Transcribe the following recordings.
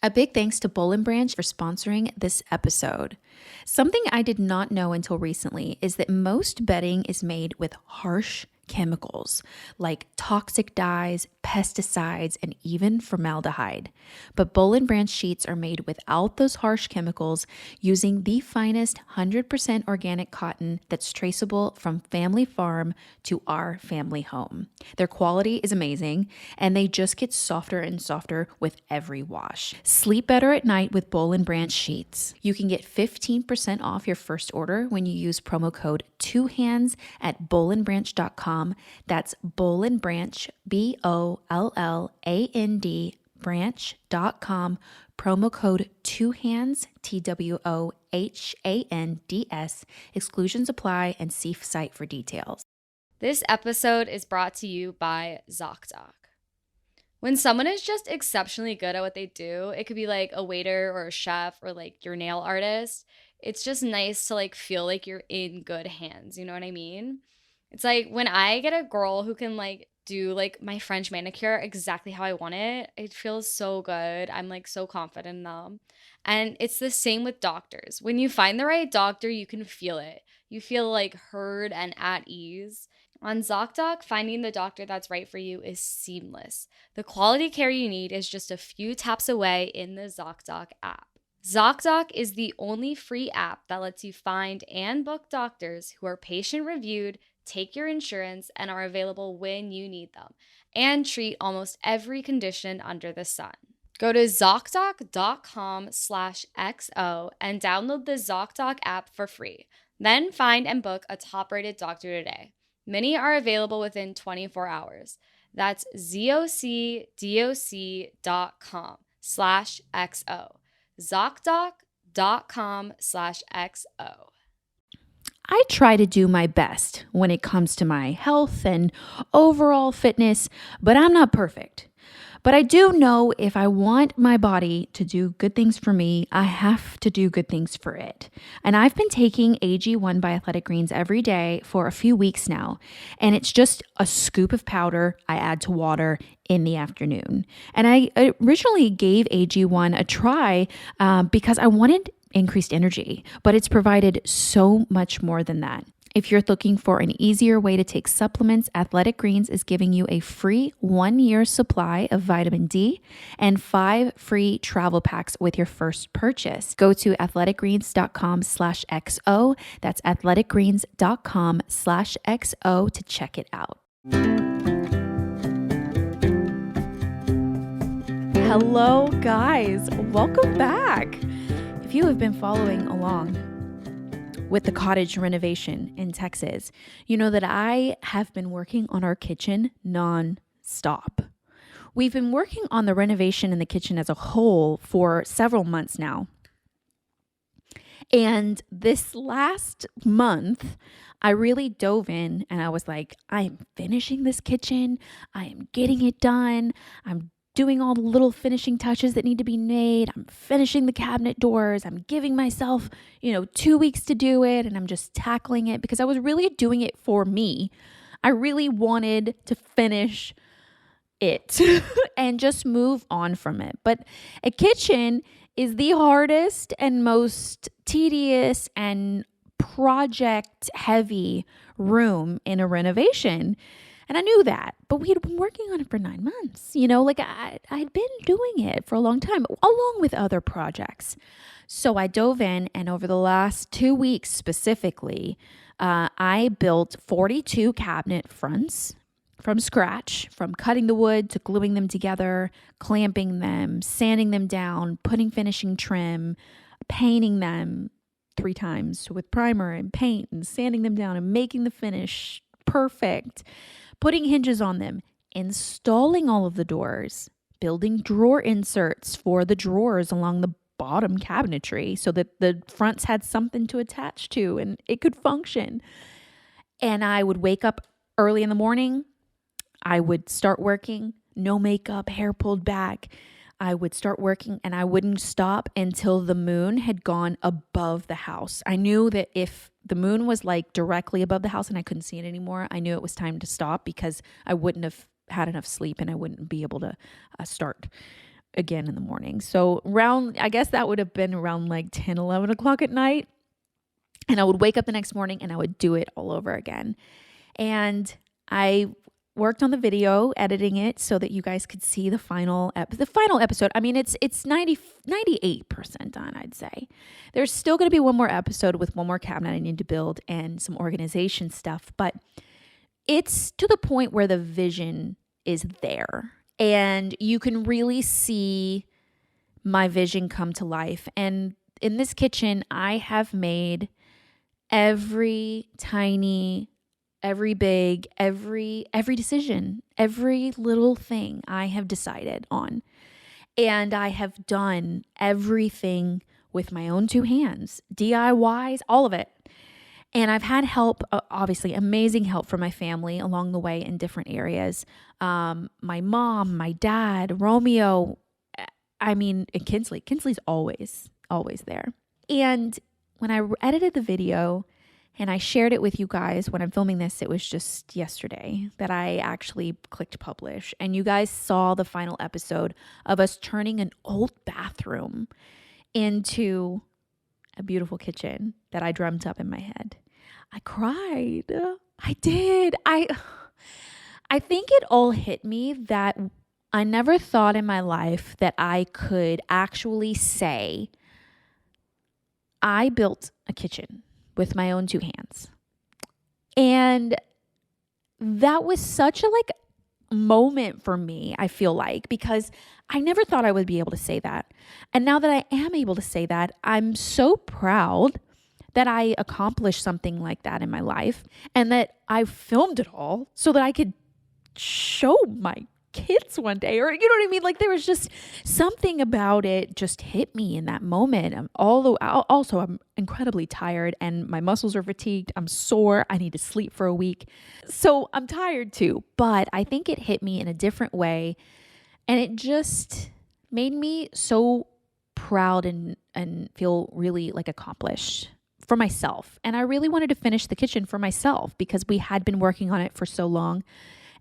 A big thanks to Boll& Branch for sponsoring this episode. Something I did not know until recently is that most bedding is made with harsh chemicals like toxic dyes, pesticides, and even formaldehyde. But Boll& Branch sheets are made without those harsh chemicals using the finest 100% organic cotton that's traceable from family farm to our family home. Their quality is amazing, and they just get softer and softer with every wash. Sleep better at night with Boll & Branch sheets. You can get 15% off your first order when you use promo code 2hands at bollandbranch.com. That's Boll & Branch, BOLLAND branch.com, promo code 2hands, TWOHANDS. Exclusions apply, and see site for details. This episode is brought to you by ZocDoc. When someone is just exceptionally good at what they do, it could be like a waiter or a chef or like your nail artist. It's just nice to like feel like you're in good hands. You know what I mean? It's like when I get a girl who can like do like my French manicure exactly how I want it feels so good. I'm like so confident in them. And it's the same with doctors. When you find the right doctor, you can feel it. You feel like heard and at ease. On ZocDoc, finding the doctor that's right for you is seamless. The quality care you need is just a few taps away in the ZocDoc app. ZocDoc is the only free app that lets you find and book doctors who are patient-reviewed, take your insurance, and are available when you need them, and treat almost every condition under the sun. Go to ZocDoc.com/XO and download the ZocDoc app for free. Then find and book a top-rated doctor today. Many are available within 24 hours. That's ZocDoc.com/XO. ZocDoc.com/XO. I try to do my best when it comes to my health and overall fitness, but I'm not perfect. But I do know if I want my body to do good things for me, I have to do good things for it. And I've been taking AG1 by Athletic Greens every day for a few weeks now. And it's just a scoop of powder I add to water in the afternoon. And I originally gave AG1 a try because I wanted increased energy, but it's provided so much more than that. If you're looking for an easier way to take supplements, Athletic Greens is giving you a free 1-year supply of vitamin D and 5 free travel packs with your first purchase. Go to athleticgreens.com/XO. That's athleticgreens.com/XO to check it out. Hello, guys. Welcome back. If you have been following along with the cottage renovation in Texas, you know that I have been working on our kitchen non-stop. We've been working on the renovation in the kitchen as a whole for several months now. And this last month, I really dove in and I was like, I am finishing this kitchen. I am getting it done. I'm doing all the little finishing touches that need to be made. I'm finishing the cabinet doors. I'm giving myself, 2 weeks to do it. And I'm just tackling it because I was really doing it for me. I really wanted to finish it and just move on from it. But a kitchen is the hardest and most tedious and project heavy room in a renovation. And I knew that, but we had been working on it for 9 months. I'd been doing it for a long time, along with other projects. So I dove in, and over the last 2 weeks specifically, I built 42 cabinet fronts from scratch, from cutting the wood to gluing them together, clamping them, sanding them down, putting finishing trim, painting them 3 times with primer and paint, and sanding them down and making the finish perfect. Putting hinges on them, installing all of the doors, building drawer inserts for the drawers along the bottom cabinetry so that the fronts had something to attach to and it could function. And I would wake up early in the morning. I would start working, no makeup, hair pulled back. I would start working and I wouldn't stop until the moon had gone above the house. I knew that if the moon was like directly above the house and I couldn't see it anymore, I knew it was time to stop because I wouldn't have had enough sleep and I wouldn't be able to start. again in the morning. So I guess that would have been around like 10, 11 o'clock at night. And I would wake up the next morning and I would do it all over again. And I worked on the video, editing it so that you guys could see the final episode. I mean, it's 98% done, I'd say. There's still going to be one more episode with one more cabinet I need to build and some organization stuff, but it's to the point where the vision is there and you can really see my vision come to life. And in this kitchen, I have made every tiny, every big, every decision, every little thing I have decided on. And I have done everything with my own two hands, DIYs, all of it. And I've had help, obviously amazing help from my family along the way in different areas. My mom, my dad, Romeo, and Kinsley. Kinsley's always there. And when I edited the video and I shared it with you guys when I'm filming this, it was just yesterday that I actually clicked publish. And you guys saw the final episode of us turning an old bathroom into a beautiful kitchen that I dreamt up in my head. I cried. I did. I think it all hit me that I never thought in my life that I could actually say I built a kitchen with my own two hands. And that was such a moment for me, I feel like, because I never thought I would be able to say that. And now that I am able to say that, I'm so proud that I accomplished something like that in my life and that I filmed it all so that I could show my kids one day, or you know what I mean? Like there was just something about it just hit me in that moment. Although also I'm incredibly tired and my muscles are fatigued. I'm sore. I need to sleep for a week. So I'm tired too, but I think it hit me in a different way. And it just made me so proud and feel really accomplished for myself. And I really wanted to finish the kitchen for myself because we had been working on it for so long.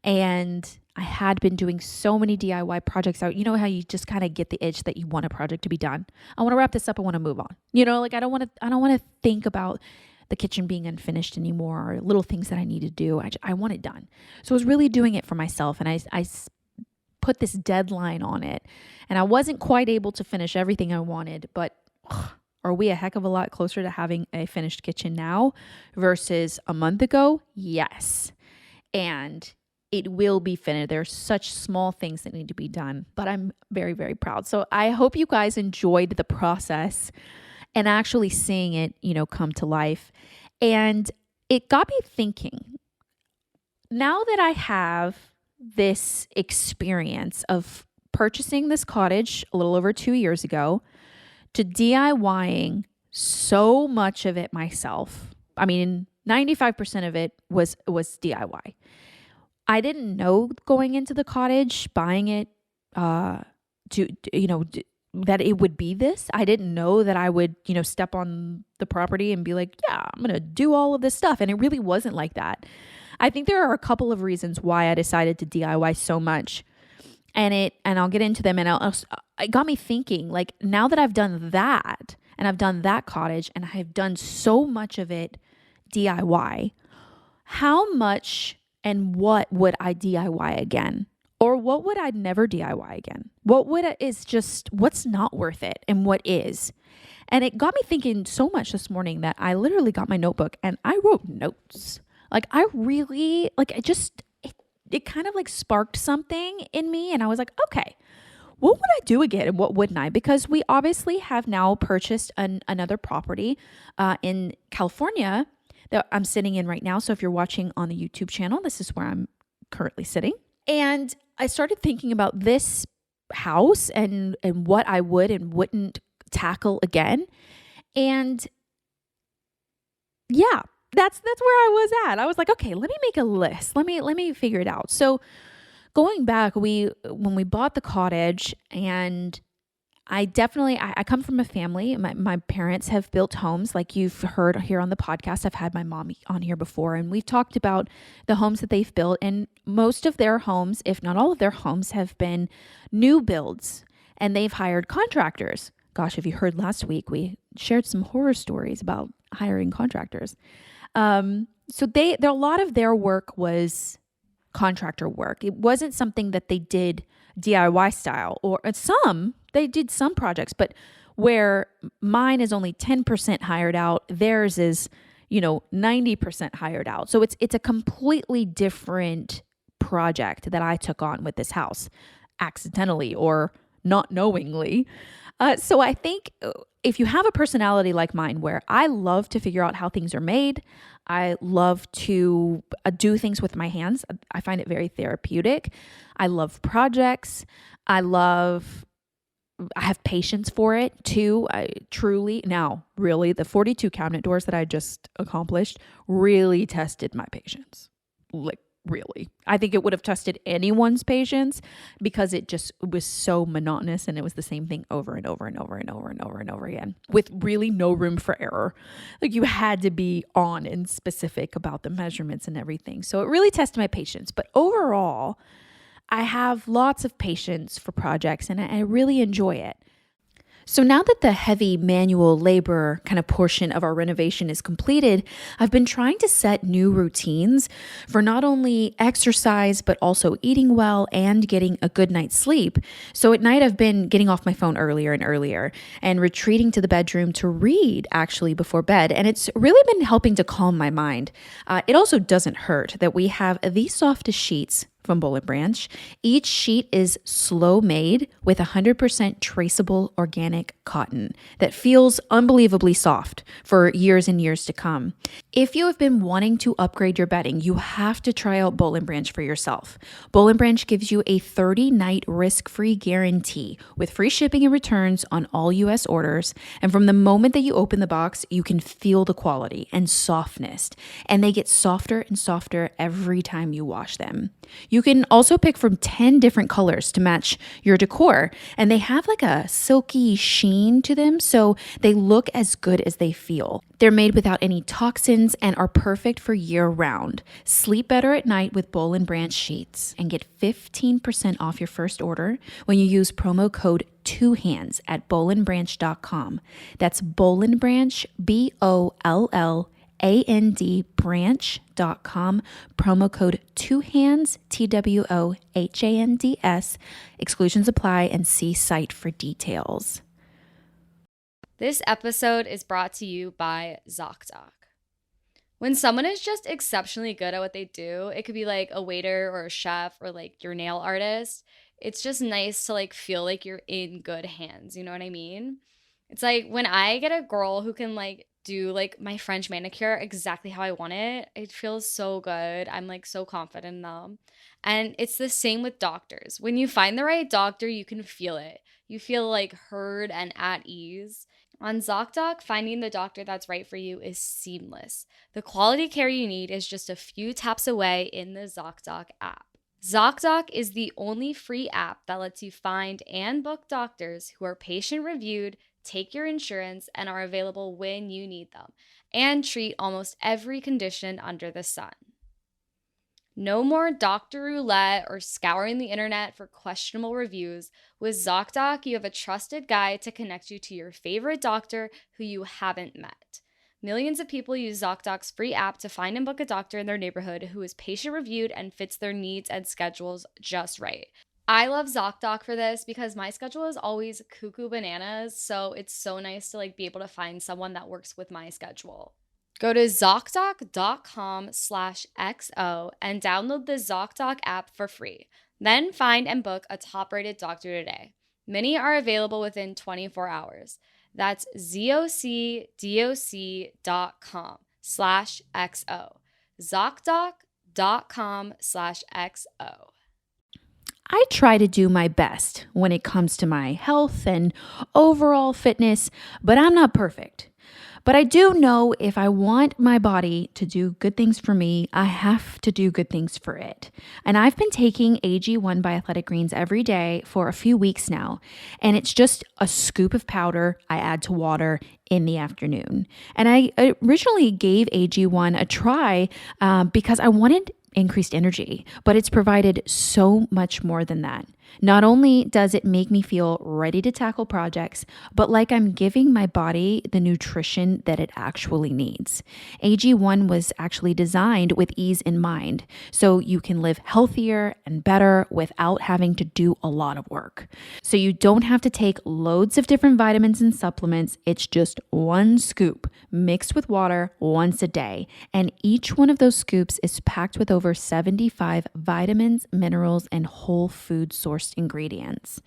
And I had been doing so many DIY projects out. You know how you just kind of get the itch that you want a project to be done. I want to wrap this up. I want to move on. I don't want to think about the kitchen being unfinished anymore or little things that I need to do. I want it done. So I was really doing it for myself. And I put this deadline on it. And I wasn't quite able to finish everything I wanted, but are we a heck of a lot closer to having a finished kitchen now versus a month ago? Yes. And it will be finished. There are such small things that need to be done, but I'm very, very proud. So I hope you guys enjoyed the process and actually seeing it, come to life. And it got me thinking, now that I have this experience of purchasing this cottage a little over 2 years ago, to DIYing so much of it myself. 95% of it was DIY. I didn't know going into the cottage, buying it, that it would be this. I didn't know that I would, step on the property and be like, yeah, I'm going to do all of this stuff. And it really wasn't like that. I think there are a couple of reasons why I decided to DIY so much. And I'll get into them. And it got me thinking, now that I've done that and I've done that cottage and I've done so much of it DIY, how much and what would I DIY again? Or what would I never DIY again? What's not worth it and what is? And it got me thinking so much this morning that I literally got my notebook and I wrote notes. It kind of sparked something in me. And I was like, okay, what would I do again and what wouldn't I? Because we obviously have now purchased another property in California that I'm sitting in right now. So if you're watching on the YouTube channel, this is where I'm currently sitting. And I started thinking about this house and what I would and wouldn't tackle again. And yeah, that's where I was at. I was like, okay, let me make a list. Let me figure it out. So going back, when we bought the cottage, and I come from a family. My parents have built homes, like you've heard here on the podcast. I've had my mom on here before, and we've talked about the homes that they've built. And most of their homes, if not all of their homes, have been new builds. and they've hired contractors. Gosh, if you heard last week, we shared some horror stories about hiring contractors. A lot of their work was contractor work. It wasn't something that they did DIY style, or they did some projects, but where mine is only 10% hired out, theirs is, 90% hired out. So it's a completely different project that I took on with this house, accidentally or not knowingly. So I think if you have a personality like mine, where I love to figure out how things are made, I love to do things with my hands. I find it very therapeutic. I love projects. I have patience for it too. Really, the 42 cabinet doors that I just accomplished really tested my patience. Like, really. I think it would have tested anyone's patience, because it was so monotonous, and it was the same thing over and over and over and over and over and over again, with really no room for error. Like, you had to be on and specific about the measurements and everything. So it really tested my patience. But overall, I have lots of patience for projects, and I really enjoy it. So now that the heavy manual labor kind of portion of our renovation is completed, I've been trying to set new routines for not only exercise, but also eating well and getting a good night's sleep. So at night, I've been getting off my phone earlier and earlier and retreating to the bedroom to read actually before bed. And it's really been helping to calm my mind. It also doesn't hurt that we have the softest sheets from Boll & Branch. Each sheet is slow made with 100% traceable organic cotton that feels unbelievably soft for years and years to come. If you have been wanting to upgrade your bedding, you have to try out Boll & Branch for yourself. Boll & Branch gives you a 30-night risk-free guarantee with free shipping and returns on all U.S. orders. And from the moment that you open the box, you can feel the quality and softness. And they get softer and softer every time you wash them. You can also pick from 10 different colors to match your decor, and they have like a silky sheen to them, so they look as good as they feel. They're made without any toxins and are perfect for year-round. Sleep better at night with Boll & Branch sheets and get 15% off your first order when you use promo code 2hands at bollandbranch.com. That's Boll & Branch, BOLLAND branch.com, promo code 2hands, TWOHANDS. Exclusions apply, and see site for details. This episode is brought to you by ZocDoc. When someone is just exceptionally good at what they do, it could be like a waiter or a chef or like your nail artist. It's just nice to like feel like you're in good hands. You know what I mean? It's like when I get a girl who can like do like my French manicure exactly how I want it, it feels so good. I'm like so confident in them. And it's the same with doctors. When you find the right doctor, you can feel it. You feel like heard and at ease. On ZocDoc, finding the doctor that's right for you is seamless. The quality care you need is just a few taps away in the ZocDoc app. ZocDoc is the only free app that lets you find and book doctors who are patient-reviewed, take your insurance, and are available when you need them, and treat almost every condition under the sun. No more doctor roulette or scouring the internet for questionable reviews. With ZocDoc, you have a trusted guide to connect you to your favorite doctor who you haven't met. Millions of people use ZocDoc's free app to find and book a doctor in their neighborhood who is patient-reviewed and fits their needs and schedules just right. I love ZocDoc for this because my schedule is always cuckoo bananas, so it's so nice to like be able to find someone that works with my schedule. Go to ZocDoc.com/XO and download the ZocDoc app for free. Then find and book a top-rated doctor today. Many are available within 24 hours. That's ZocDoc.com/XO. ZocDoc.com/XO. I try to do my best when it comes to my health and overall fitness, but I'm not perfect. But I do know if I want my body to do good things for me, I have to do good things for it. And I've been taking AG1 by Athletic Greens every day for a few weeks now. And it's just a scoop of powder I add to water in the afternoon. And I originally gave AG1 a try because I wanted increased energy, but it's provided so much more than that. Not only does it make me feel ready to tackle projects, but like I'm giving my body the nutrition that it actually needs. AG1 was actually designed with ease in mind, so you can live healthier and better without having to do a lot of work. So you don't have to take loads of different vitamins and supplements. It's just one scoop mixed with water once a day. And each one of those scoops is packed with over 75 vitamins, minerals, and whole food sourced ingredients.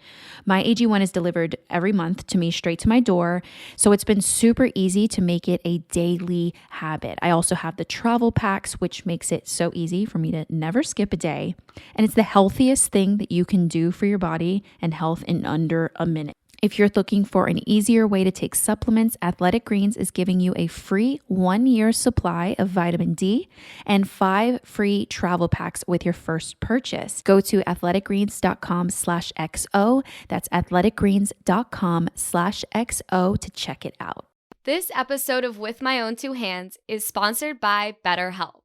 My AG1 is delivered every month to me straight to my door. So it's been super easy to make it a daily habit. I also have the travel packs, which makes it so easy for me to never skip a day. And it's the healthiest thing that you can do for your body and health in under a minute. If you're looking for an easier way to take supplements, Athletic Greens is giving you a free 1-year supply of vitamin D and 5 free travel packs with your first purchase. Go to athleticgreens.com/XO. That's athleticgreens.com/XO to check it out. This episode of With My Own Two Hands is sponsored by BetterHelp.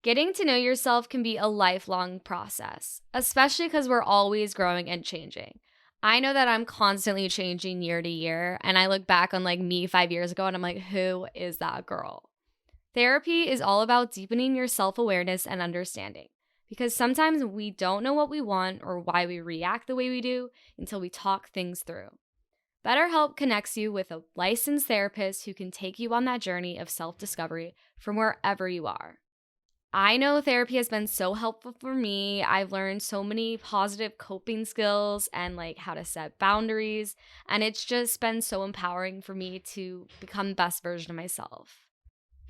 Getting to know yourself can be a lifelong process, especially because we're always growing and changing. I know that I'm constantly changing year to year, and I look back on me 5 years ago and I'm like, who is that girl? Therapy is all about deepening your self-awareness and understanding, because sometimes we don't know what we want or why we react the way we do until we talk things through. BetterHelp connects you with a licensed therapist who can take you on that journey of self-discovery from wherever you are. I know therapy has been so helpful for me. I've learned so many positive coping skills and how to set boundaries. And it's just been so empowering for me to become the best version of myself.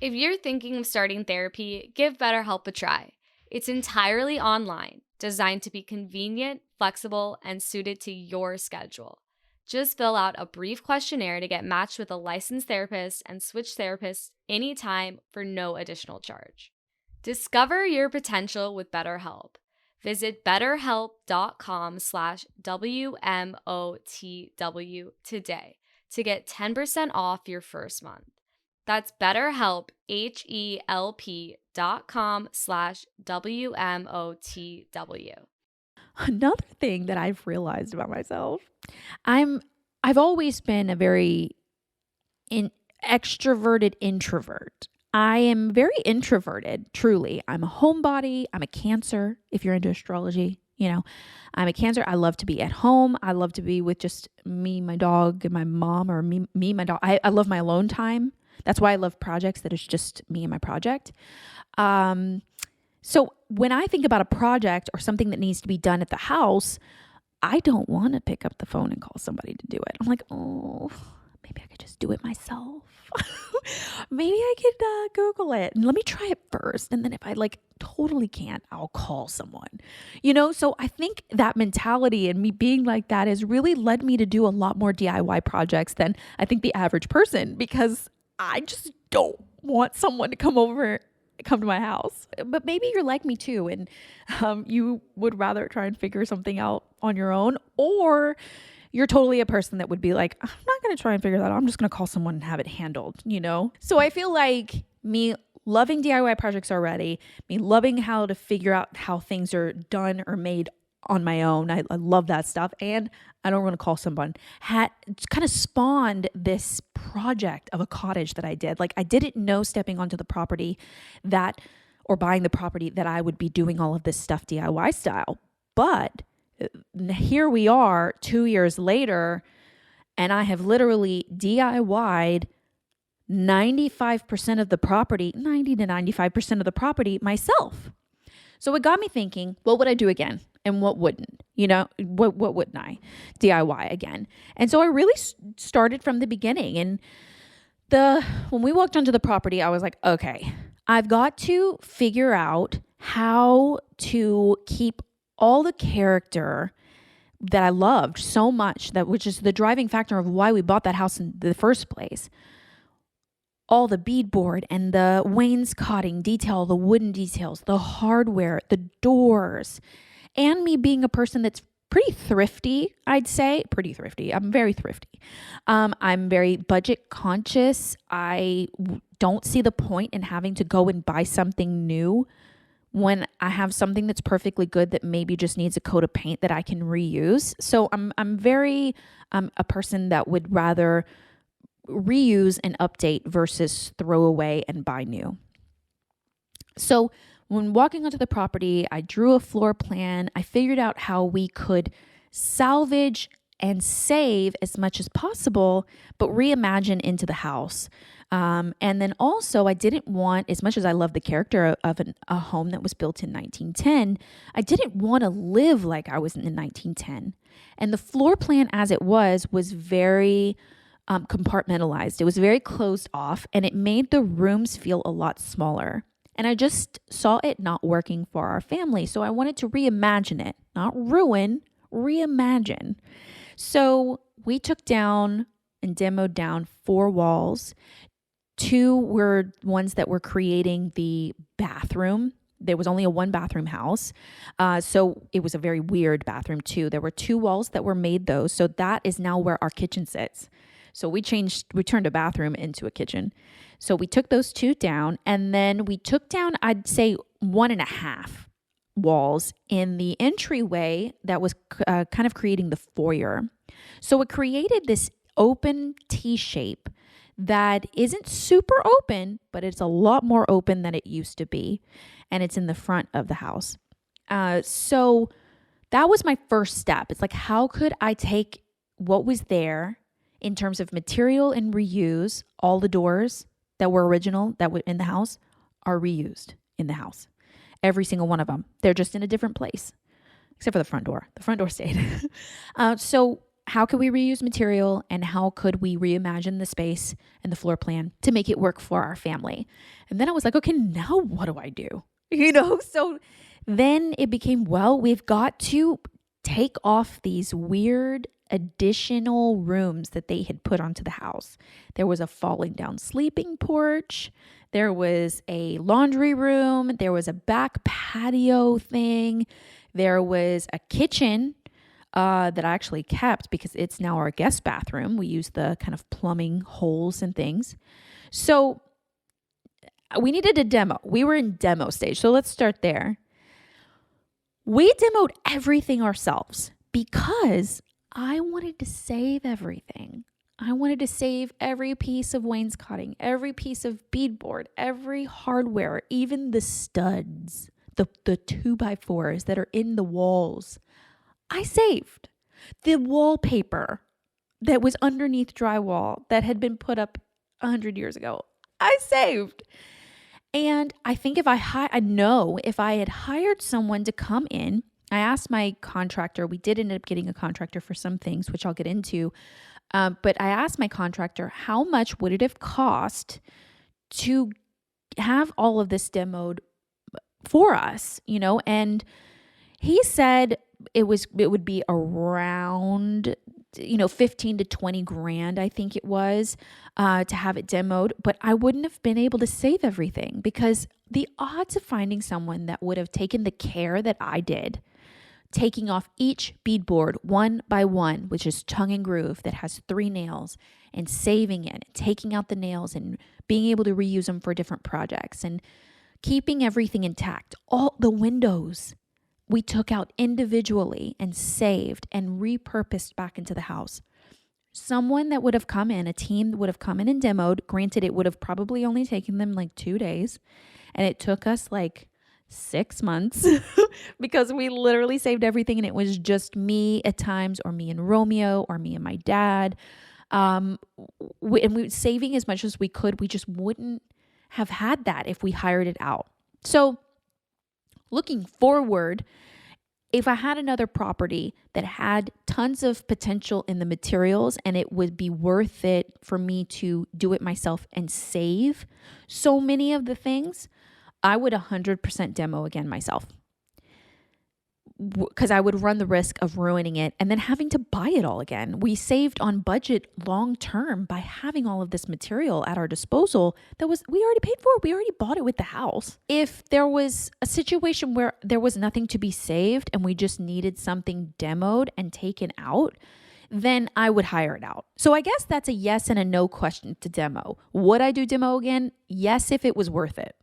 If you're thinking of starting therapy, give BetterHelp a try. It's entirely online, designed to be convenient, flexible, and suited to your schedule. Just fill out a brief questionnaire to get matched with a licensed therapist and switch therapists anytime for no additional charge. Discover your potential with BetterHelp. Visit betterhelp.com/WMOTW today to get 10% off your first month. That's BetterHelp, HELP.com/WMOTW. Another thing that I've realized about myself, I've always been a very extroverted introvert. I am very introverted, truly. I'm a homebody. I'm a Cancer, if you're into astrology. I'm a Cancer. I love to be at home. I love to be with just me, my dog, and my mom, or me, my dog. I love my alone time. That's why I love projects that is just me and my project. So when I think about a project or something that needs to be done at the house, I don't want to pick up the phone and call somebody to do it. I'm like, oh, maybe I could just do it myself. Maybe I could Google it and let me try it first. And then if I totally can't, I'll call someone, So I think that mentality and me being like that has really led me to do a lot more DIY projects than I think the average person, because I just don't want someone to come to my house. But maybe you're like me too, and you would rather try and figure something out on your own, or you're totally a person that would be like, I'm not going to try and figure that out. I'm just going to call someone and have it handled, So I feel like me loving DIY projects already, me loving how to figure out how things are done or made on my own. I love that stuff. And I don't want to call someone. Had kind of spawned this project of a cottage that I did. I didn't know stepping onto the property or buying the property that I would be doing all of this stuff DIY style. But here we are 2 years later, and I have literally DIY'd 95% of the property, 90 to 95% of the property myself. So it got me thinking, what would I do again? And what wouldn't? What wouldn't I DIY again? And so I really started from the beginning. And when we walked onto the property, I was like, okay, I've got to figure out how to keep all the character that I loved so much, which is the driving factor of why we bought that house in the first place. All the beadboard and the wainscoting detail, the wooden details, the hardware, the doors, and me being a person that's pretty thrifty, I'd say. Pretty thrifty. I'm very thrifty. I'm very budget conscious. I don't see the point in having to go and buy something new when I have something that's perfectly good that maybe just needs a coat of paint that I can reuse. So I'm very a person that would rather reuse and update versus throw away and buy new. So when walking onto the property, I drew a floor plan. I figured out how we could salvage and save as much as possible, but reimagine into the house. And then also, I didn't want, as much as I love the character of a home that was built in 1910, I didn't want to live like I was in 1910. And the floor plan as it was very compartmentalized. It was very closed off, and it made the rooms feel a lot smaller. And I just saw it not working for our family. So I wanted to reimagine it, not ruin, reimagine. So we took down and demoed down 4 walls. 2 were ones that were creating the bathroom. There was only a 1-bathroom house. So it was a very weird bathroom too. There were 2 walls that were made those. So that is now where our kitchen sits. So we turned a bathroom into a kitchen. So we took those 2 down, and then we took down, I'd say 1.5 walls in the entryway that was kind of creating the foyer. So it created this open T shape that isn't super open, but it's a lot more open than it used to be. And it's in the front of the house. So that was my first step. It's like, how could I take what was there in terms of material and reuse? All the doors that were original that were in the house are reused in the house. Every single one of them. They're just in a different place, except for the front door. The front door stayed. So how could we reuse material, and how could we reimagine the space and the floor plan to make it work for our family? And then I was like, okay, now what do I do? So then it became, well, we've got to take off these weird additional rooms that they had put onto the house. There was a falling down sleeping porch. There was a laundry room. There was a back patio thing. There was a kitchen that I actually kept because it's now our guest bathroom. We use the kind of plumbing holes and things. So we needed a demo. We were in demo stage. So let's start there. We demoed everything ourselves because I wanted to save everything. I wanted to save every piece of wainscoting, every piece of beadboard, every hardware, even the studs, the 2x4s that are in the walls. I saved the wallpaper that was underneath drywall that had been put up 100 years ago. I saved. And I think if I had hired someone to come in, I asked my contractor, we did end up getting a contractor for some things, which I'll get into. But I asked my contractor, how much would it have cost to have all of this demoed for us, and he said it would be around 15 to 20 grand, I think it was, to have it demoed, but I wouldn't have been able to save everything because the odds of finding someone that would have taken the care that I did, taking off each beadboard one by one, which is tongue and groove that has 3 nails, and saving it, taking out the nails and being able to reuse them for different projects and keeping everything intact. All the windows we took out individually and saved and repurposed back into the house. Someone that would have come in, a team would have come in and demoed. Granted, it would have probably only taken them like 2 days, and it took us like 6 months because we literally saved everything, and it was just me at times, or me and Romeo, or me and my dad. And we were saving as much as we could. We just wouldn't have had that if we hired it out. So looking forward, if I had another property that had tons of potential in the materials and it would be worth it for me to do it myself and save so many of the things, I would 100% demo again myself, because I would run the risk of ruining it and then having to buy it all again. We saved on budget long term by having all of this material at our disposal that we already paid for. We already bought it with the house. If there was a situation where there was nothing to be saved and we just needed something demoed and taken out, then I would hire it out. So I guess that's a yes and a no question to demo. Would I do demo again? Yes, if it was worth it.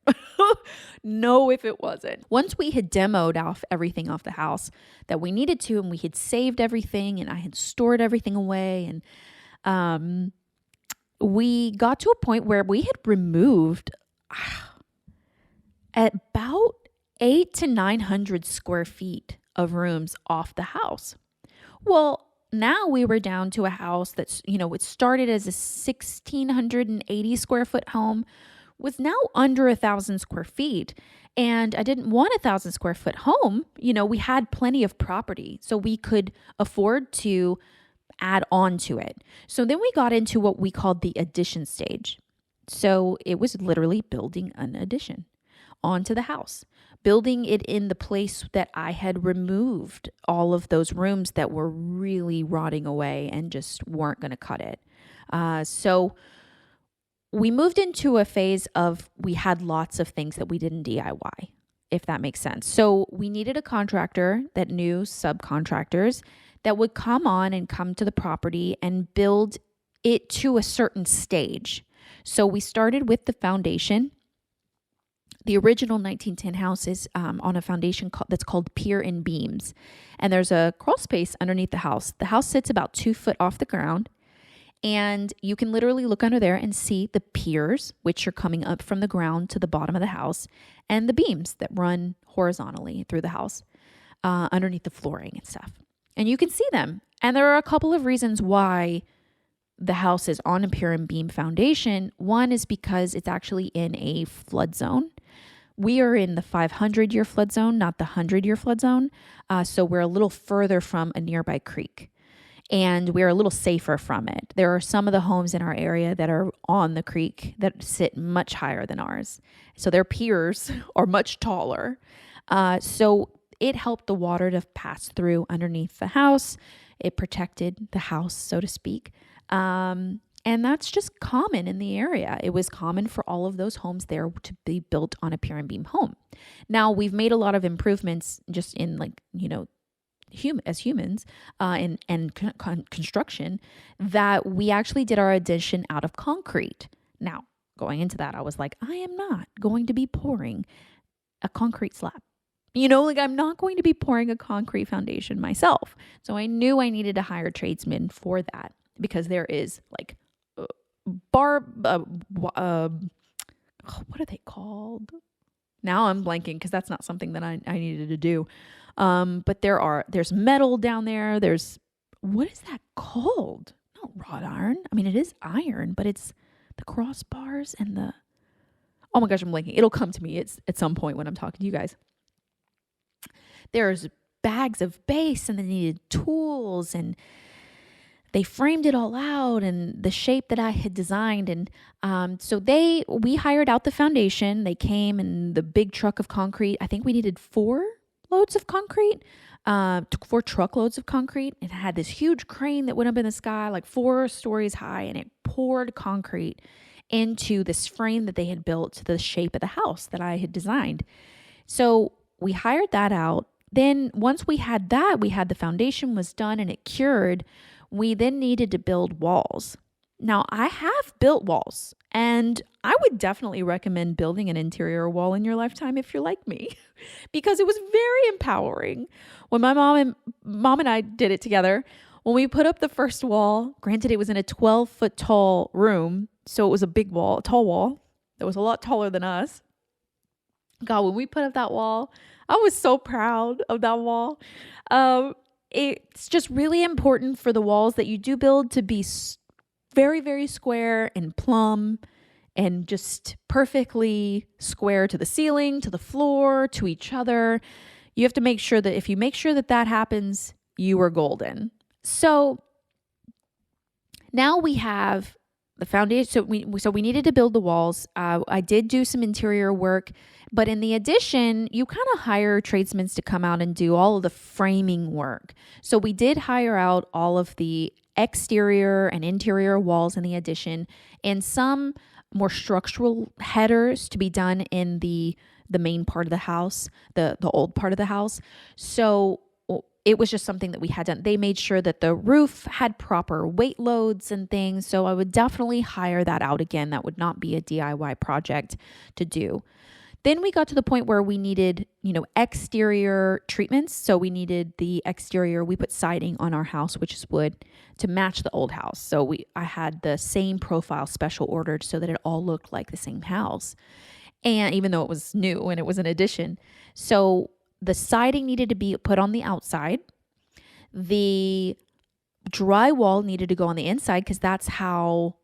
No, if it wasn't. Once we had demoed off everything off the house that we needed to, and we had saved everything and I had stored everything away, and we got to a point where we had removed about 800 to 900 square feet of rooms off the house. Well, now we were down to a house that's, it started as a 1,680 square foot home, was now under 1,000 square feet. And I didn't want 1,000 square foot home. We had plenty of property, so we could afford to add on to it. So then we got into what we called the addition stage. So it was literally building an addition onto the house, building it in the place that I had removed all of those rooms that were really rotting away and just weren't going to cut it. So we moved into a phase of we had lots of things that we didn't DIY, if that makes sense. So we needed a contractor that knew subcontractors that would come on and come to the property and build it to a certain stage. So we started with the foundation. The original 1910 house is on a foundation that's called pier and beams. And there's a crawl space underneath the house. The house sits about 2 foot off the ground. And you can literally look under there and see the piers, which are coming up from the ground to the bottom of the house, and the beams that run horizontally through the house underneath the flooring and stuff. And you can see them. And there are a couple of reasons why the house is on a pier and beam foundation. One is because it's actually in a flood zone. We are in the 500-year flood zone, not the 100-year flood zone. So we're a little further from a nearby creek, and we're a little safer from it. There are some of the homes in our area that are on the creek that sit much higher than ours. So their piers are much taller. So it helped the water to pass through underneath the house. It protected the house, so to speak. And that's just common in the area. It was common for all of those homes there to be built on a pier and beam home. Now, we've made a lot of improvements just in as humans and construction, that we actually did our addition out of concrete. Now, going into that, I was like, I am not going to be pouring a concrete slab. I'm not going to be pouring a concrete foundation myself. So I knew I needed to hire tradesmen for that, because there is what are they called? Now I'm blanking because that's not something that I needed to do. But there's metal down there. What is that called? Not wrought iron. I mean, it is iron, but it's the crossbars and oh my gosh, I'm blanking. It'll come to me. It's at some point when I'm talking to you guys. There's bags of base, and they needed tools, and they framed it all out and the shape that I had designed. And so we hired out the foundation. They came in the big truck of concrete. I think we needed 4 loads of concrete, 4 truckloads of concrete. It had this huge crane that went up in the sky, like 4 stories high, and it poured concrete into this frame that they had built to the shape of the house that I had designed. So we hired that out. Then once we had that, the foundation was done and it cured. We then needed to build walls. Now, I have built walls, and I would definitely recommend building an interior wall in your lifetime if you're like me, because it was very empowering. When my mom and I did it together, when we put up the first wall, granted it was in a 12-foot tall room, so it was a big wall, a tall wall that was a lot taller than us. God, when we put up that wall, I was so proud of that wall. It's just really important for the walls that you do build to be very, very square and plumb and just perfectly square to the ceiling, to the floor, to each other. You have to make sure that if you make sure that that happens, you are golden. So now we have the foundation. So we needed to build the walls. I did do some interior work, but in the addition, you kind of hire tradesmen to come out and do all of the framing work. So we did hire out all of the exterior and interior walls in the addition, and some more structural headers to be done in the main part of the house, the old part of the house. So it was just something that we had done. They made sure that the roof had proper weight loads and things. So I would definitely hire that out again. That would not be a DIY project to do. Then we got to the point where we needed, exterior treatments. So we needed the exterior. We put siding on our house, which is wood, to match the old house. So I had the same profile special ordered so that it all looked like the same house. And even though it was new and it was an addition. So the siding needed to be put on the outside. The drywall needed to go on the inside because that's how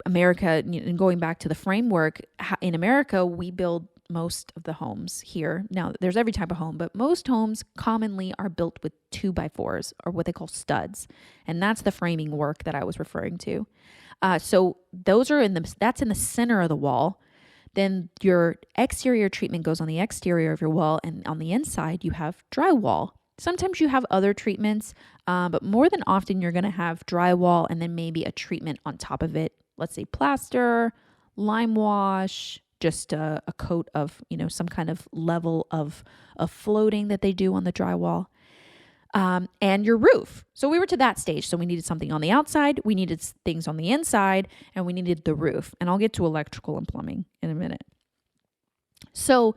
America, going back to the framework, in America, we build most of the homes here. Now, there's every type of home, but most homes commonly are built with 2x4s or what they call studs. And that's the framing work that I was referring to. So those are that's in the center of the wall. Then your exterior treatment goes on the exterior of your wall, and on the inside, you have drywall. Sometimes you have other treatments, but more than often, you're going to have drywall and then maybe a treatment on top of it. Let's say plaster, lime wash, just a coat of, some kind of level of floating that they do on the drywall, and your roof. So we were to that stage. So we needed something on the outside, we needed things on the inside, and we needed the roof. And I'll get to electrical and plumbing in a minute. So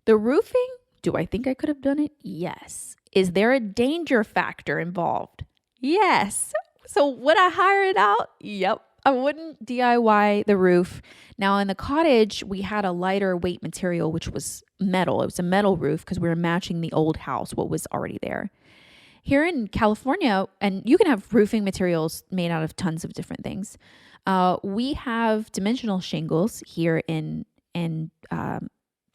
the roofing, do I think I could have done it? Yes. Is there a danger factor involved? Yes. So would I hire it out? Yep. I wouldn't DIY the roof. Now in the cottage, we had a lighter weight material, which was metal. It was a metal roof because we were matching the old house, what was already there. Here in California, and you can have roofing materials made out of tons of different things. We have dimensional shingles here in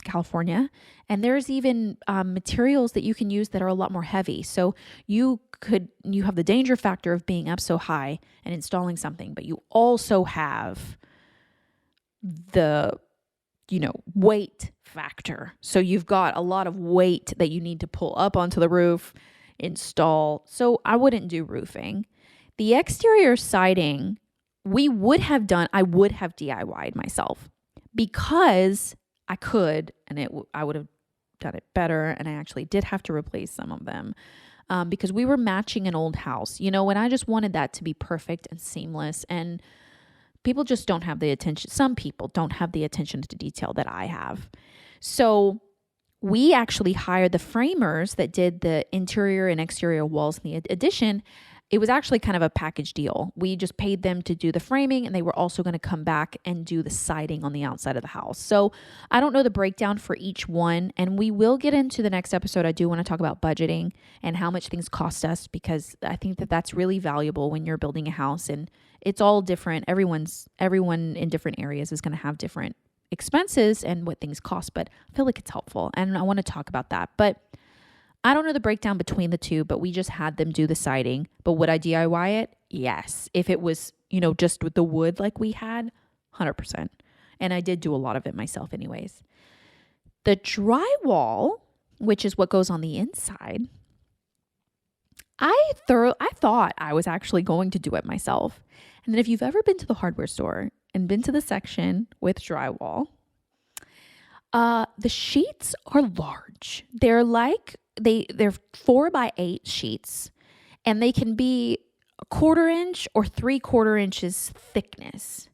California, and there's even materials that you can use that are a lot more heavy. So you have the danger factor of being up so high and installing something, but you also have the weight factor. So you've got a lot of weight that you need to pull up onto the roof, install. So I wouldn't do roofing. The exterior siding, I would have DIY'd myself because I could, and I would have done it better. And I actually did have to replace some of them because we were matching an old house, and I just wanted that to be perfect and seamless. And people just don't have the attention. Some people don't have the attention to detail that I have. So we actually hired the framers that did the interior and exterior walls in the addition. It was actually kind of a package deal. We just paid them to do the framing, and they were also going to come back and do the siding on the outside of the house. So I don't know the breakdown for each one, and we will get into the next episode. I do want to talk about budgeting and how much things cost us, because I think that that's really valuable when you're building a house, and it's all different. Everyone in different areas is going to have different expenses and what things cost, but I feel like it's helpful, and I want to talk about that. But I don't know the breakdown between the two, but we just had them do the siding. But would I DIY it? Yes. If it was, just with the wood like we had, 100%. And I did do a lot of it myself anyways. The drywall, which is what goes on the inside, I thought I was actually going to do it myself. And then if you've ever been to the hardware store and been to the section with drywall, the sheets are large. They're they're 4x8 sheets, and they can be a 1/4 inch or 3/4 inches thickness.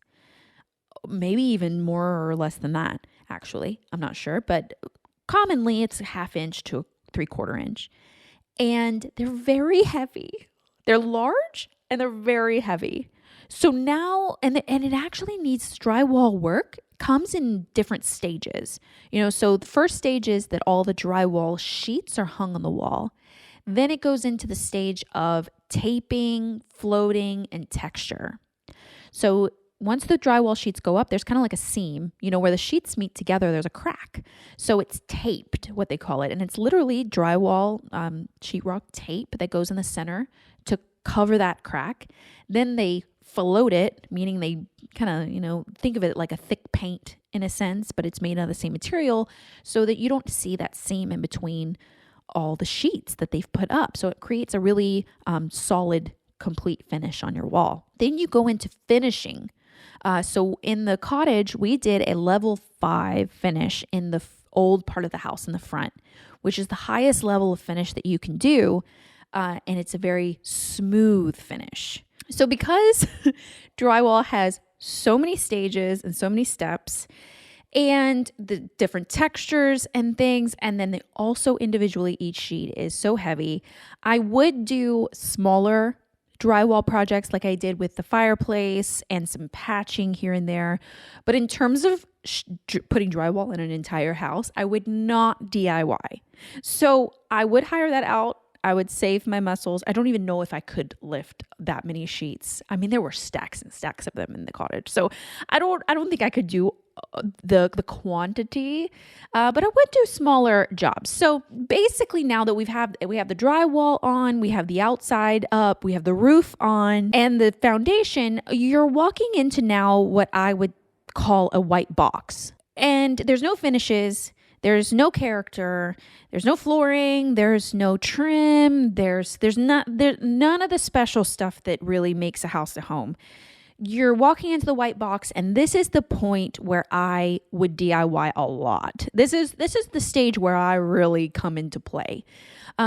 Maybe even more or less than that, actually. I'm not sure, but commonly it's a 1/2 inch to a 3/4 inch. And they're very heavy. They're large and they're very heavy. So now, and it actually needs drywall work. Comes in different stages. So the first stage is that all the drywall sheets are hung on the wall. Then it goes into the stage of taping, floating, and texture. So once the drywall sheets go up, there's kind of like a seam, where the sheets meet together, there's a crack. So it's taped, what they call it. And it's literally drywall, sheetrock tape that goes in the center to cover that crack. Then they float it, meaning they kind of, think of it like a thick paint in a sense, but it's made out of the same material so that you don't see that seam in between all the sheets that they've put up. So it creates a really solid, complete finish on your wall. Then you go into finishing. So in the cottage, we did a level 5 finish in the old part of the house in the front, which is the highest level of finish that you can do. and it's a very smooth finish. So because drywall has so many stages and so many steps, and the different textures and things, and then also individually each sheet is so heavy, I would do smaller drywall projects like I did with the fireplace and some patching here and there. But in terms of putting drywall in an entire house, I would not DIY. So I would hire that out. I would save my muscles. I don't even know if I could lift that many sheets. I mean, there were stacks and stacks of them in the cottage. So I don't think I could do the quantity, but I would do smaller jobs. So basically, now that we have the drywall on, we have the outside up, we have the roof on, and the foundation, you're walking into now what I would call a white box. And there's no finishes, there's no character, there's no flooring, there's no trim, there's none of the special stuff that really makes a house a home. You're walking into the white box, and this is the point where I would DIY a lot. This is the stage where I really come into play,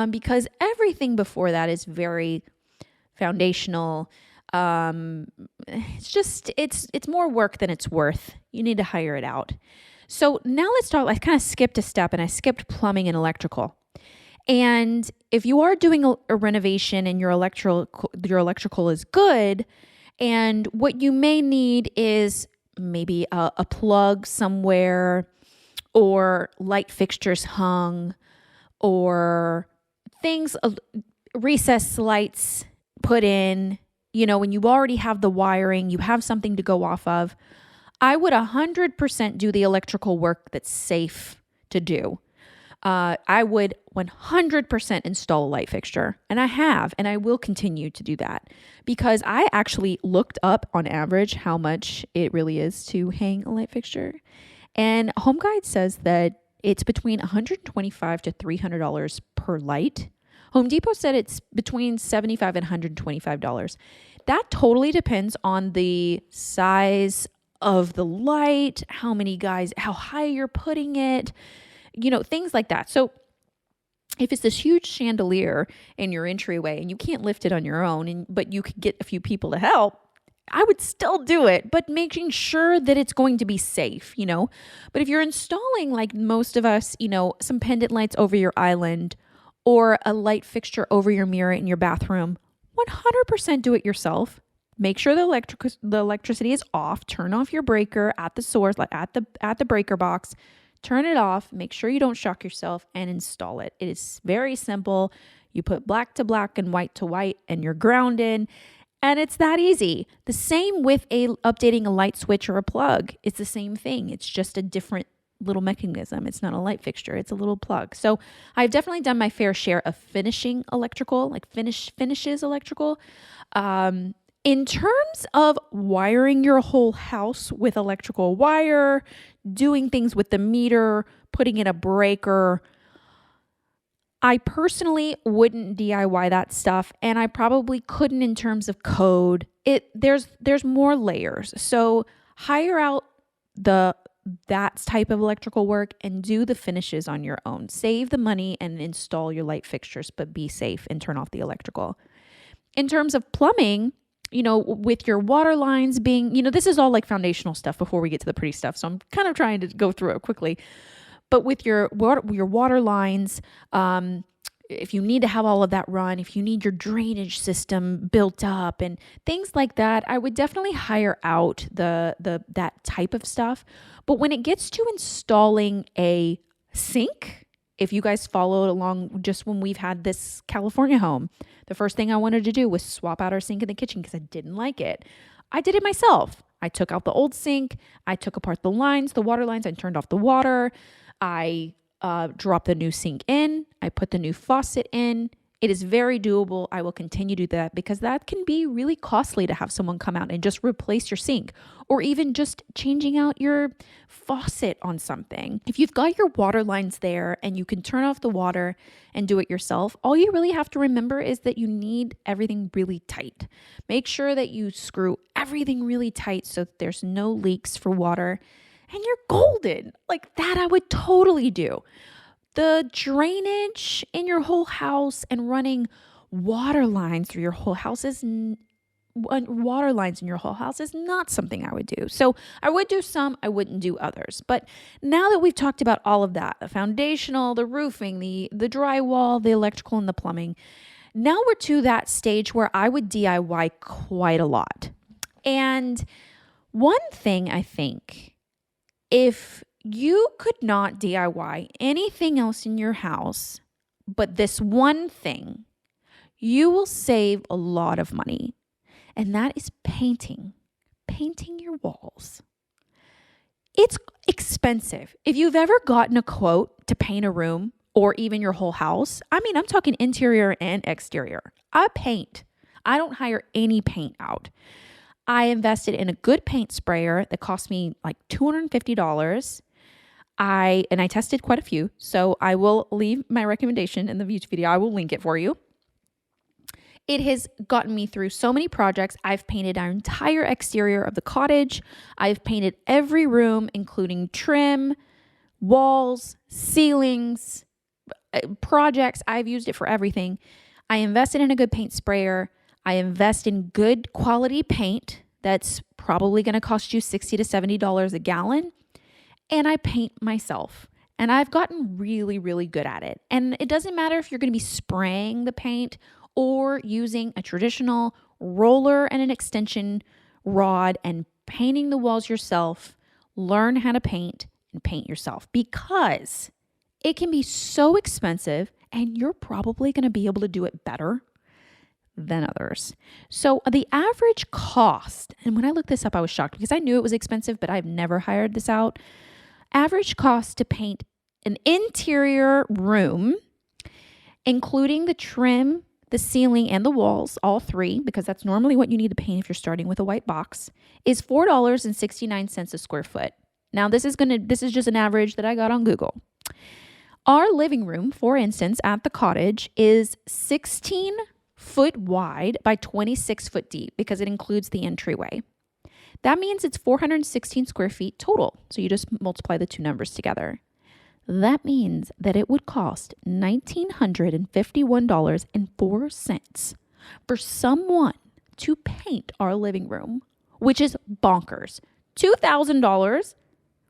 because everything before that is very foundational. It's more work than it's worth. You need to hire it out. So now let's start. I kind of skipped a step, and I skipped plumbing and electrical. And if you are doing a renovation and your electrical is good, and what you may need is maybe a plug somewhere, or light fixtures hung, or things, recessed lights put in, when you already have the wiring, you have something to go off of. I would 100% do the electrical work that's safe to do. I would 100% install a light fixture, and I have, and I will continue to do that, because I actually looked up on average how much it really is to hang a light fixture, and Home Guide says that it's between $125 to $300 per light. Home Depot said it's between $75 and $125. That totally depends on the size of the light, how high you're putting it, things like that. So if it's this huge chandelier in your entryway and you can't lift it on your own, but you could get a few people to help, I would still do it, but making sure that it's going to be safe, But if you're installing, like most of us, some pendant lights over your island, or a light fixture over your mirror in your bathroom, 100% do it yourself. Make sure the electricity is off. Turn off your breaker at the source, like at the breaker box. Turn it off. Make sure you don't shock yourself, and install it. It is very simple. You put black to black and white to white, and you're grounded, and it's that easy. The same with updating a light switch or a plug. It's the same thing. It's just a different little mechanism. It's not a light fixture. It's a little plug. So I've definitely done my fair share of finishing electrical, like finishes electrical. In terms of wiring your whole house with electrical wire, doing things with the meter, putting in a breaker, I personally wouldn't DIY that stuff, and I probably couldn't in terms of code. There's more layers. So hire out that type of electrical work and do the finishes on your own. Save the money and install your light fixtures, but be safe and turn off the electrical. In terms of plumbing, with your water lines being, this is all like foundational stuff before we get to the pretty stuff. So I'm kind of trying to go through it quickly. But with your water lines, if you need to have all of that run, if you need your drainage system built up and things like that, I would definitely hire out that type of stuff. But when it gets to installing a sink, if you guys followed along just when we've had this California home, the first thing I wanted to do was swap out our sink in the kitchen because I didn't like it. I did it myself. I took out the old sink. I took apart the water lines. I turned off the water. I dropped the new sink in. I put the new faucet in. It is very doable. I will continue to do that because that can be really costly to have someone come out and just replace your sink, or even just changing out your faucet on something. If you've got your water lines there and you can turn off the water and do it yourself, all you really have to remember is that you need everything really tight. Make sure that you screw everything really tight so that there's no leaks for water, and you're golden. Like that I would totally do. The drainage in your whole house and running water lines through your whole house is water lines in your whole house is not something I would do. So I would do some, I wouldn't do others. But now that we've talked about all of that, the foundational, the roofing, the drywall, the electrical, and the plumbing, now we're to that stage where I would DIY quite a lot. And one thing I think, if you could not DIY anything else in your house but this one thing, you will save a lot of money. And that is painting your walls. It's expensive. If you've ever gotten a quote to paint a room or even your whole house, I mean, I'm talking interior and exterior. I paint. I don't hire any paint out. I invested in a good paint sprayer that cost me like $250. I tested quite a few, so I will leave my recommendation in the YouTube video. I will link it for you. It has gotten me through so many projects. I've painted our entire exterior of the cottage. I've painted every room, including trim, walls, ceilings, projects. I've used it for everything. I invested in a good paint sprayer. I invest in good quality paint that's probably going to cost you $60 to $70 a gallon. And I paint myself. And I've gotten really, really good at it. And it doesn't matter if you're going to be spraying the paint or using a traditional roller and an extension rod and painting the walls yourself. Learn how to paint and paint yourself, because it can be so expensive and you're probably going to be able to do it better than others. So the average cost, and when I looked this up, I was shocked because I knew it was expensive, but I've never hired this out. Average cost to paint an interior room, including the trim, the ceiling, and the walls, all three, because that's normally what you need to paint if you're starting with a white box, is $4.69 a square foot. Now, this is just an average that I got on Google. Our living room, for instance, at the cottage is 16 foot wide by 26 foot deep because it includes the entryway. That means it's 416 square feet total. So you just multiply the two numbers together. That means that it would cost $1,951.04 for someone to paint our living room, which is bonkers. $2,000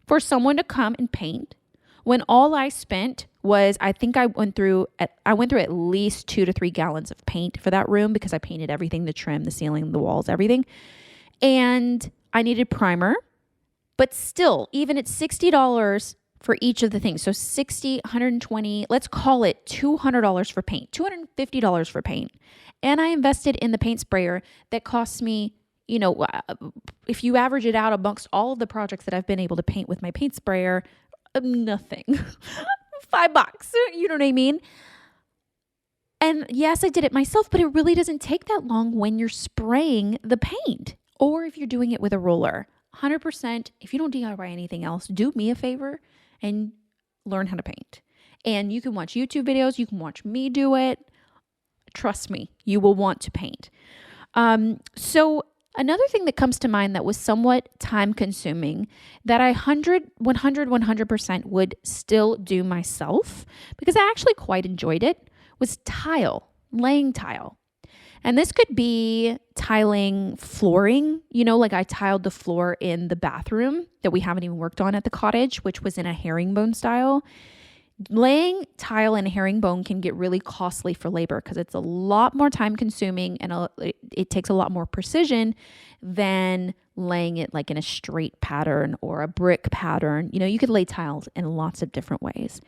for someone to come and paint, when all I spent was, I think I went through at least 2 to 3 gallons of paint for that room because I painted everything, the trim, the ceiling, the walls, everything. And I needed primer, but still, even at $60 for each of the things. So $60, $120, let's call it $200 for paint, $250 for paint. And I invested in the paint sprayer that costs me, if you average it out amongst all of the projects that I've been able to paint with my paint sprayer, nothing. $5, you know what I mean? And yes, I did it myself, but it really doesn't take that long when you're spraying the paint or if you're doing it with a roller. 100%, if you don't DIY anything else, do me a favor and learn how to paint. And you can watch YouTube videos. You can watch me do it. Trust me, you will want to paint. So another thing that comes to mind that was somewhat time consuming that I 100% would still do myself because I actually quite enjoyed it was laying tile. And this could be tiling flooring, like I tiled the floor in the bathroom that we haven't even worked on at the cottage, which was in a herringbone style. Laying tile in a herringbone can get really costly for labor because it's a lot more time consuming and it takes a lot more precision than laying it like in a straight pattern or a brick pattern. You could lay tiles in lots of different ways.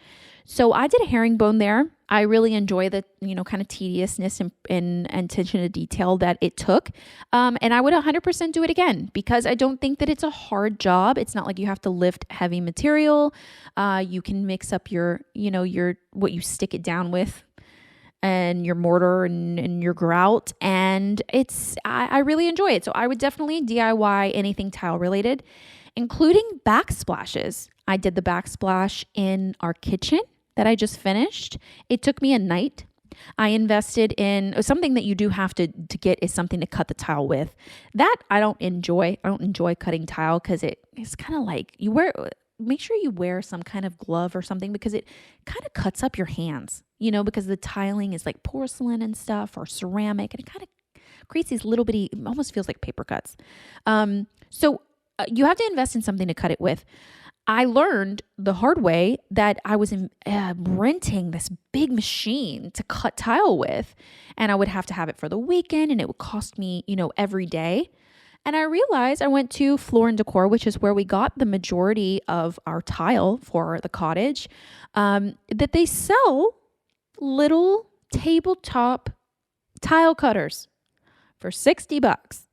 So I did a herringbone there. I really enjoy the, kind of tediousness and attention to detail that it took. And I would 100% do it again because I don't think that it's a hard job. It's not like you have to lift heavy material. You can mix up your what you stick it down with and your mortar and your grout. And I really enjoy it. So I would definitely DIY anything tile related, including backsplashes. I did the backsplash in our kitchen that I just finished. It took me a night. I invested in something that you do have to get is something to cut the tile with. That I don't enjoy. I don't enjoy cutting tile because it's kind of like make sure you wear some kind of glove or something because it kind of cuts up your hands, because the tiling is like porcelain and stuff or ceramic, and it kind of creates these little bitty, it almost feels like paper cuts. So you have to invest in something to cut it with. I learned the hard way that I was renting this big machine to cut tile with, and I would have to have it for the weekend, and it would cost me, every day. And I realized I went to Floor and Decor, which is where we got the majority of our tile for the cottage, that they sell little tabletop tile cutters for $60.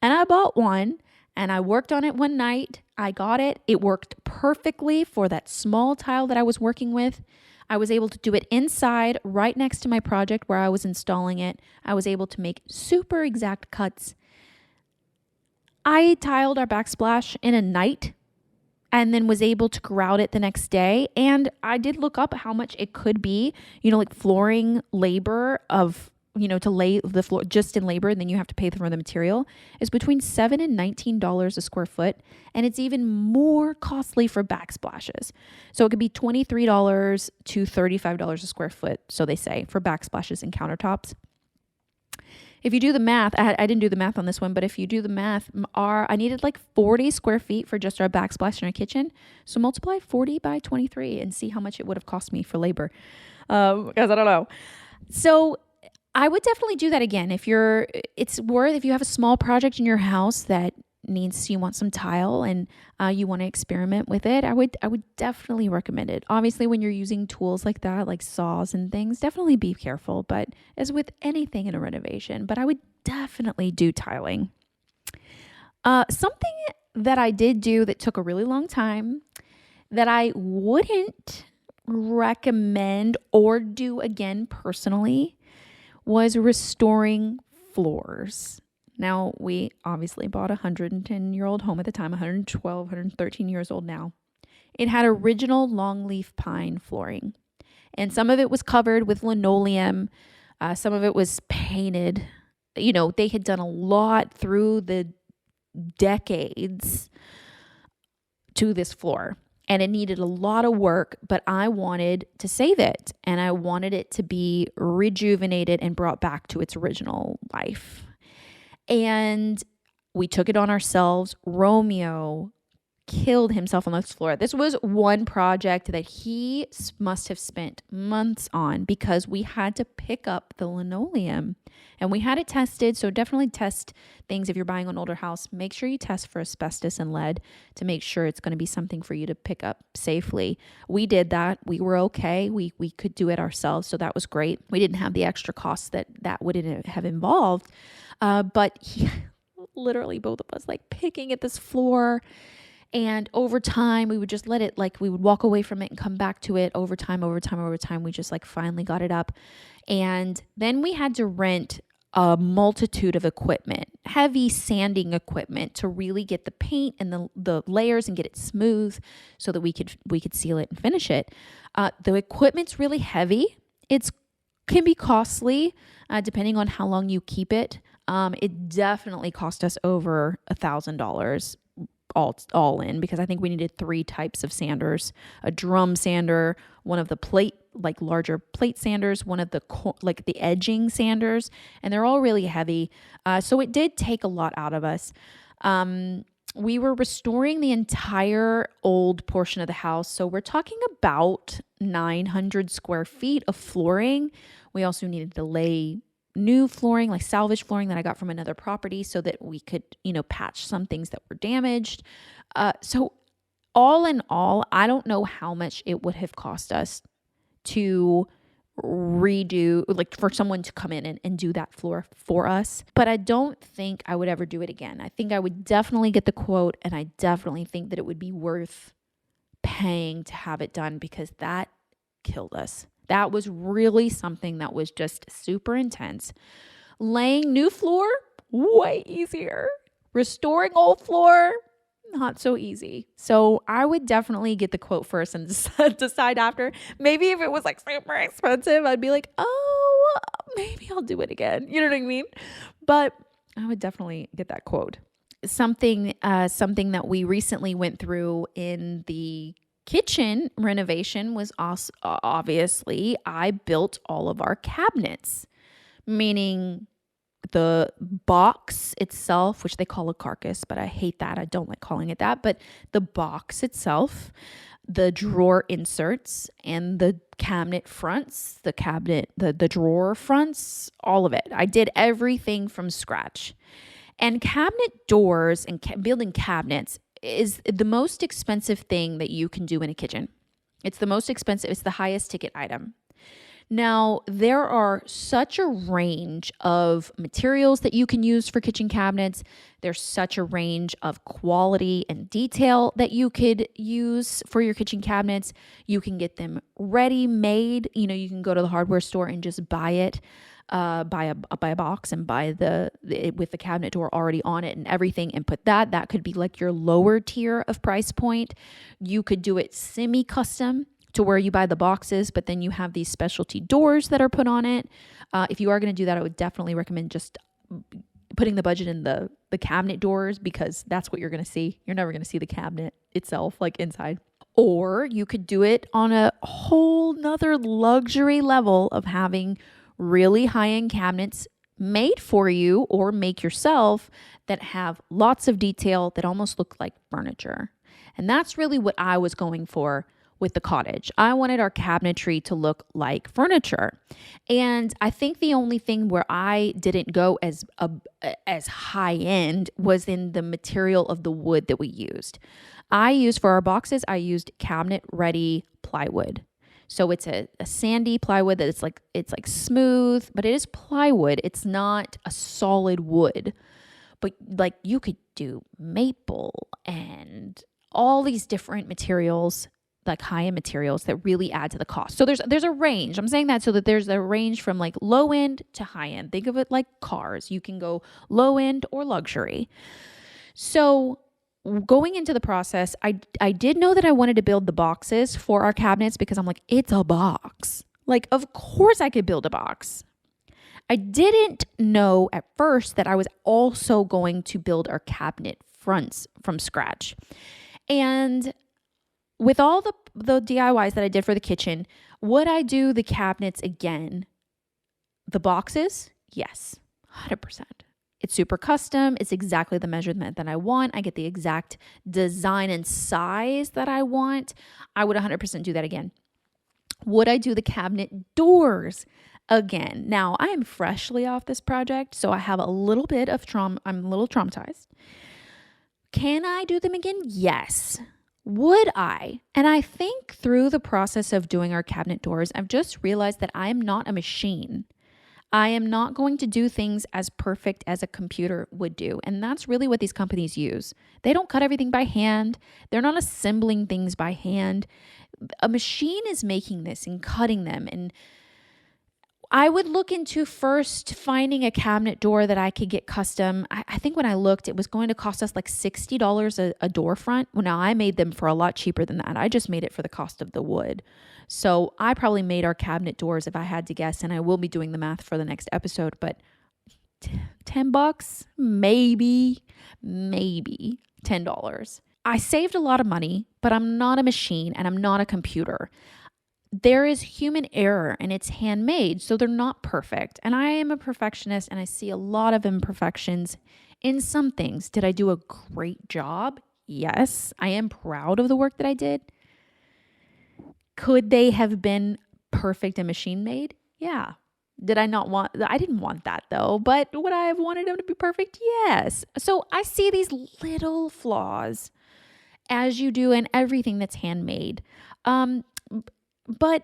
And I bought one and I worked on it one night. I got it. It worked perfectly for that small tile that I was working with. I was able to do it inside right next to my project where I was installing it. I was able to make super exact cuts. I tiled our backsplash in a night and then was able to grout it the next day. And I did look up how much it could be, like flooring labor of, to lay the floor just in labor, and then you have to pay for the material, is between $7 and $19 a square foot. And it's even more costly for backsplashes. So it could be $23 to $35 a square foot, so they say, for backsplashes and countertops. If you do the math, I didn't do the math on this one, but if you do the math, I needed like 40 square feet for just our backsplash in our kitchen. So multiply 40 by 23 and see how much it would have cost me for labor. Because I don't know. So I would definitely do that again. If you have a small project in your house that you want some tile and you want to experiment with it, I would definitely recommend it. Obviously, when you're using tools like that, like saws and things, definitely be careful. But as with anything in a renovation, but I would definitely do tiling. Something that I did do that took a really long time that I wouldn't recommend or do again personally was restoring floors. Now, we obviously bought a 110-year-old home at the time, 112, 113 years old now. It had original longleaf pine flooring, and some of it was covered with linoleum. Some of it was painted. They had done a lot through the decades to this floor, and it needed a lot of work, but I wanted to save it, and I wanted it to be rejuvenated and brought back to its original life. And we took it on ourselves. Romeo killed himself on this floor. This was one project that he must have spent months on because we had to pick up the linoleum and we had it tested. So definitely test things if you're buying an older house. Make sure you test for asbestos and lead to make sure it's going to be something for you to pick up safely. We did that. We were okay. We could do it ourselves. So that was great. We didn't have the extra costs that would have involved. But literally both of us like picking at this floor. And over time, we would just let it, we would walk away from it and come back to it over time. We just finally got it up. And then we had to rent a multitude of equipment, heavy sanding equipment to really get the paint and the layers and get it smooth so that we could seal it and finish it. The equipment's really heavy. It can be costly depending on how long you keep it. It definitely cost us over $1,000 all in because I think we needed 3 types of sanders: a drum sander, one of the plate, larger plate sanders, one of the the edging sanders, and they're all really heavy. So it did take a lot out of us. We were restoring the entire old portion of the house. So we're talking about 900 square feet of flooring. We also needed to lay new flooring, like salvage flooring that I got from another property so that we could, patch some things that were damaged. So all in all, I don't know how much it would have cost us to redo, for someone to come in and do that floor for us. But I don't think I would ever do it again. I think I would definitely get the quote, and I definitely think that it would be worth paying to have it done because that killed us. That was really something that was just super intense. Laying new floor, way easier. Restoring old floor, not so easy. So I would definitely get the quote first and decide after. Maybe if it was super expensive, I'd be like, oh, maybe I'll do it again. You know what I mean? But I would definitely get that quote. Something that we recently went through in the kitchen renovation was also, obviously, I built all of our cabinets, meaning the box itself, which they call a carcass, but I hate that. I don't like calling it that. But the box itself, the drawer inserts, and the cabinet fronts, the drawer fronts, all of it. I did everything from scratch. And cabinet doors and building cabinets is the most expensive thing that you can do in a kitchen. It's the most expensive, it's the highest ticket item. Now, there are such a range of materials that you can use for kitchen cabinets. There's such a range of quality and detail that you could use for your kitchen cabinets. You can get them ready made. You know, you can go to the hardware store and just buy it, buy a box and buy it with the cabinet door already on it and everything, and put that. That could be like your lower tier of price point. You could do it semi-custom, to where you buy the boxes, but then you have these specialty doors that are put on it. If you are going to do that, I would definitely recommend just putting the budget in the cabinet doors, because that's what you're going to see. You're never going to see the cabinet itself, like inside. Or you could do it on a whole nother luxury level of having really high-end cabinets made for you or make yourself that have lots of detail that almost look like furniture. And that's really what I was going for with the cottage. I wanted our cabinetry to look like furniture. And I think the only thing where I didn't go as high end was in the material of the wood that we used. For our boxes, I used cabinet ready plywood. So it's a sandy plywood that it's like smooth, but it is plywood. It's not a solid wood. But like you could do maple and all these different materials, like high-end materials that really add to the cost. So there's a range. I'm saying that so that there's a range from like low end to high end. Think of it like cars. You can go low end or luxury. So going into the process, I did know that I wanted to build the boxes for our cabinets, because I'm like, it's a box. Like, of course I could build a box. I didn't know at first that I was also going to build our cabinet fronts from scratch. And with all the DIYs that I did for the kitchen, would I do the cabinets again? The boxes? Yes, 100%. It's super custom. It's exactly the measurement that I want. I get the exact design and size that I want. I would 100% do that again. Would I do the cabinet doors again? Now, I am freshly off this project, so I have a little bit of trauma. I'm a little traumatized. Can I do them again? Yes. Would I? And I think through the process of doing our cabinet doors, I've just realized that I am not a machine. I am not going to do things as perfect as a computer would do. And that's really what these companies use. They don't cut everything by hand. They're not assembling things by hand. A machine is making this and cutting them. And I would look into first finding a cabinet door that I could get custom. I think when I looked, it was going to cost us like $60 a door front. Well, now I made them for a lot cheaper than that. I just made it for the cost of the wood. So I probably made our cabinet doors, if I had to guess, and I will be doing the math for the next episode, but $10, maybe $10. I saved a lot of money, but I'm not a machine and I'm not a computer. There is human error and it's handmade, so they're not perfect. And I am a perfectionist and I see a lot of imperfections in some things. Did I do a great job? Yes. I am proud of the work that I did. Could they have been perfect and machine made? Yeah. I didn't want that though, but would I have wanted them to be perfect? Yes. So I see these little flaws, as you do in everything that's handmade. But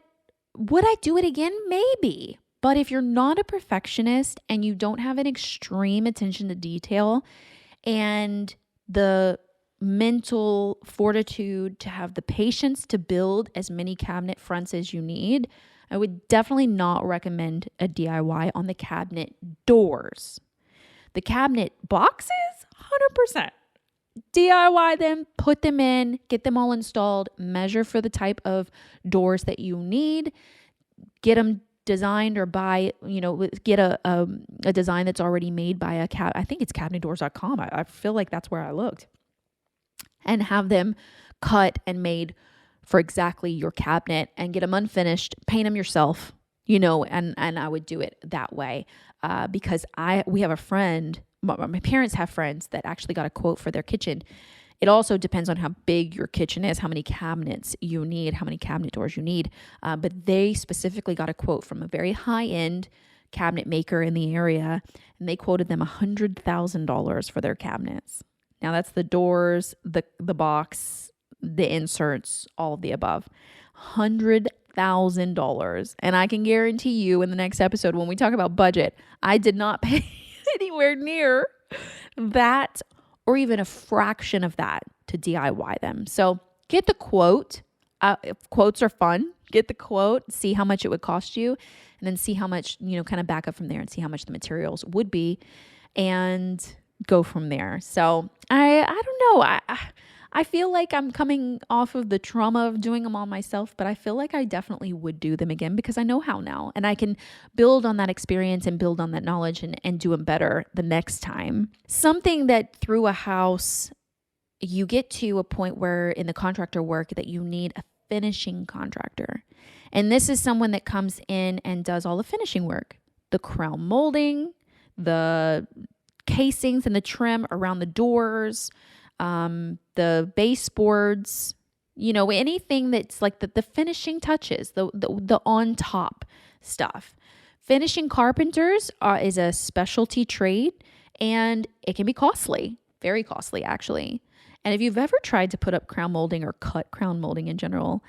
would I do it again? Maybe. But if you're not a perfectionist and you don't have an extreme attention to detail and the mental fortitude to have the patience to build as many cabinet fronts as you need, I would definitely not recommend a DIY on the cabinet doors. The cabinet boxes, 100%. DIY them, put them in, get them all installed, measure for the type of doors that you need, get them designed or buy, get a design that's already made by I think it's cabinetdoors.com. I feel like that's where I looked, and have them cut and made for exactly your cabinet, and get them unfinished, paint them yourself, and I would do it that way, because we have a friend, my parents have friends that actually got a quote for their kitchen. It also depends on how big your kitchen is, how many cabinets you need, how many cabinet doors you need. But they specifically got a quote from a very high-end cabinet maker in the area, and they quoted them $100,000 for their cabinets. Now that's the doors, the box, the inserts, all of the above. $100,000. And I can guarantee you in the next episode when we talk about budget, I did not pay anywhere near that or even a fraction of that to DIY them. So get the quote. Quotes are fun. Get the quote, see how much it would cost you, and then see how much, kind of back up from there and see how much the materials would be, and go from there. So I don't know. I feel like I'm coming off of the trauma of doing them all myself, but I feel like I definitely would do them again because I know how now, and I can build on that experience and build on that knowledge and do them better the next time. Something that through a house, you get to a point where in the contractor work that you need a finishing contractor. And this is someone that comes in and does all the finishing work, the crown molding, the casings and the trim around the doors, the baseboards, anything that's like the finishing touches, the on top stuff. Finishing carpenters is a specialty trade, and it can be costly, very costly actually. And if you've ever tried to put up crown molding or cut crown molding in general,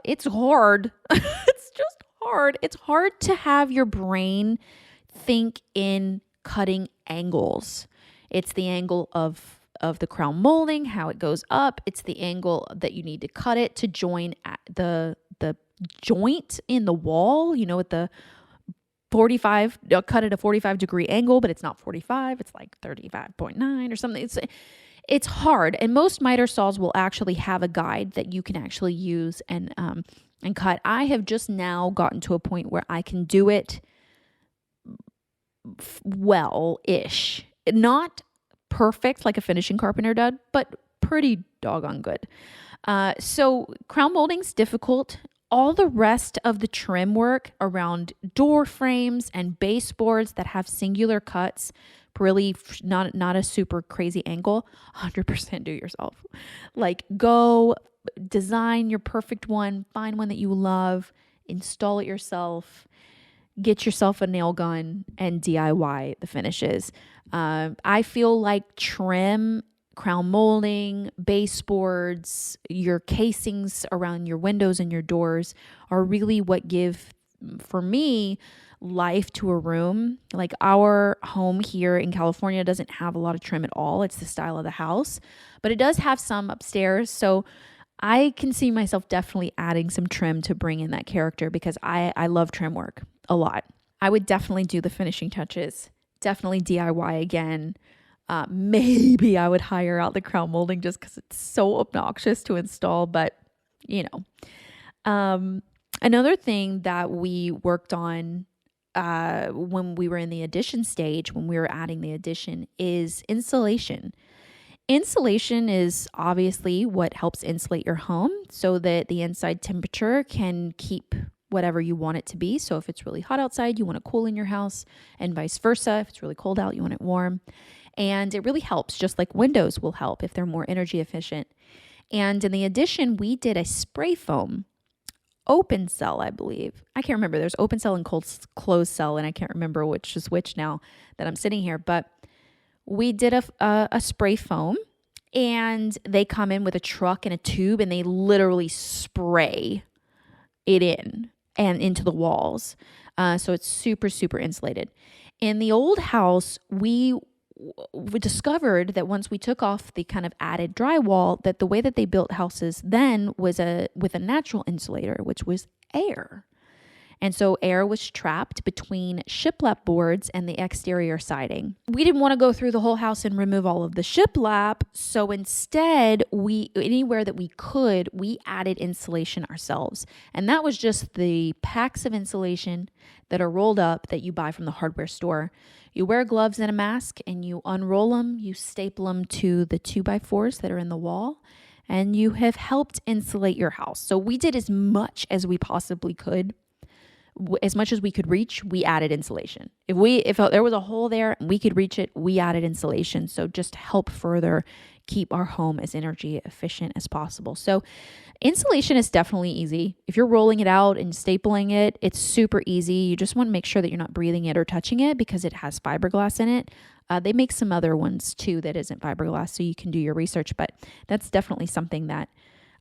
it's hard. It's just hard. It's hard to have your brain think in cutting angles. It's the angle of the crown molding, how it goes up. It's the angle that you need to cut it to join at the joint in the wall, at the 45, cut at a 45-degree angle, but it's not 45, it's like 35.9 or something. It's hard. And most miter saws will actually have a guide that you can actually use and cut. I have just now gotten to a point where I can do it well-ish. Not perfect like a finishing carpenter does, but pretty doggone good. So crown molding's difficult. All the rest of the trim work around door frames and baseboards that have singular cuts, really not a super crazy angle, 100% do yourself. Like, go design your perfect one, find one that you love, install it yourself, get yourself a nail gun, and DIY the finishes. I feel like trim, crown molding, baseboards, your casings around your windows and your doors are really what give, for me, life to a room. Like, our home here in California doesn't have a lot of trim at all. It's the style of the house, but it does have some upstairs. So I can see myself definitely adding some trim to bring in that character because I love trim work a lot. I would definitely do the finishing touches, definitely DIY again. Maybe I would hire out the crown molding just because it's so obnoxious to install, but another thing that we worked on when we were in the addition stage, when we were adding the addition, is insulation. Insulation is obviously what helps insulate your home so that the inside temperature can keep whatever you want it to be. So if it's really hot outside, you want it cool in your house, and vice versa. If it's really cold out, you want it warm. And it really helps, just like windows will help if they're more energy efficient. And in the addition, we did a spray foam open cell, I believe. I can't remember. There's open cell and closed cell, and I can't remember which is which now that I'm sitting here. But we did a spray foam, and they come in with a truck and a tube, and they literally spray it in and into the walls. So it's super, super insulated. In the old house, we discovered that once we took off the kind of added drywall, that the way that they built houses then was with a natural insulator, which was air. And so air was trapped between shiplap boards and the exterior siding. We didn't want to go through the whole house and remove all of the shiplap. So instead, anywhere that we could, we added insulation ourselves. And that was just the packs of insulation that are rolled up that you buy from the hardware store. You wear gloves and a mask and you unroll them, you staple them to the 2x4s that are in the wall, and you have helped insulate your house. So we did as much as we possibly could. As much as we could reach, we added insulation. If there was a hole there and we could reach it, we added insulation. So just to help further keep our home as energy efficient as possible. So insulation is definitely easy. If you're rolling it out and stapling it, it's super easy. You just want to make sure that you're not breathing it or touching it because it has fiberglass in it. They make some other ones too that isn't fiberglass, so you can do your research. But that's definitely something that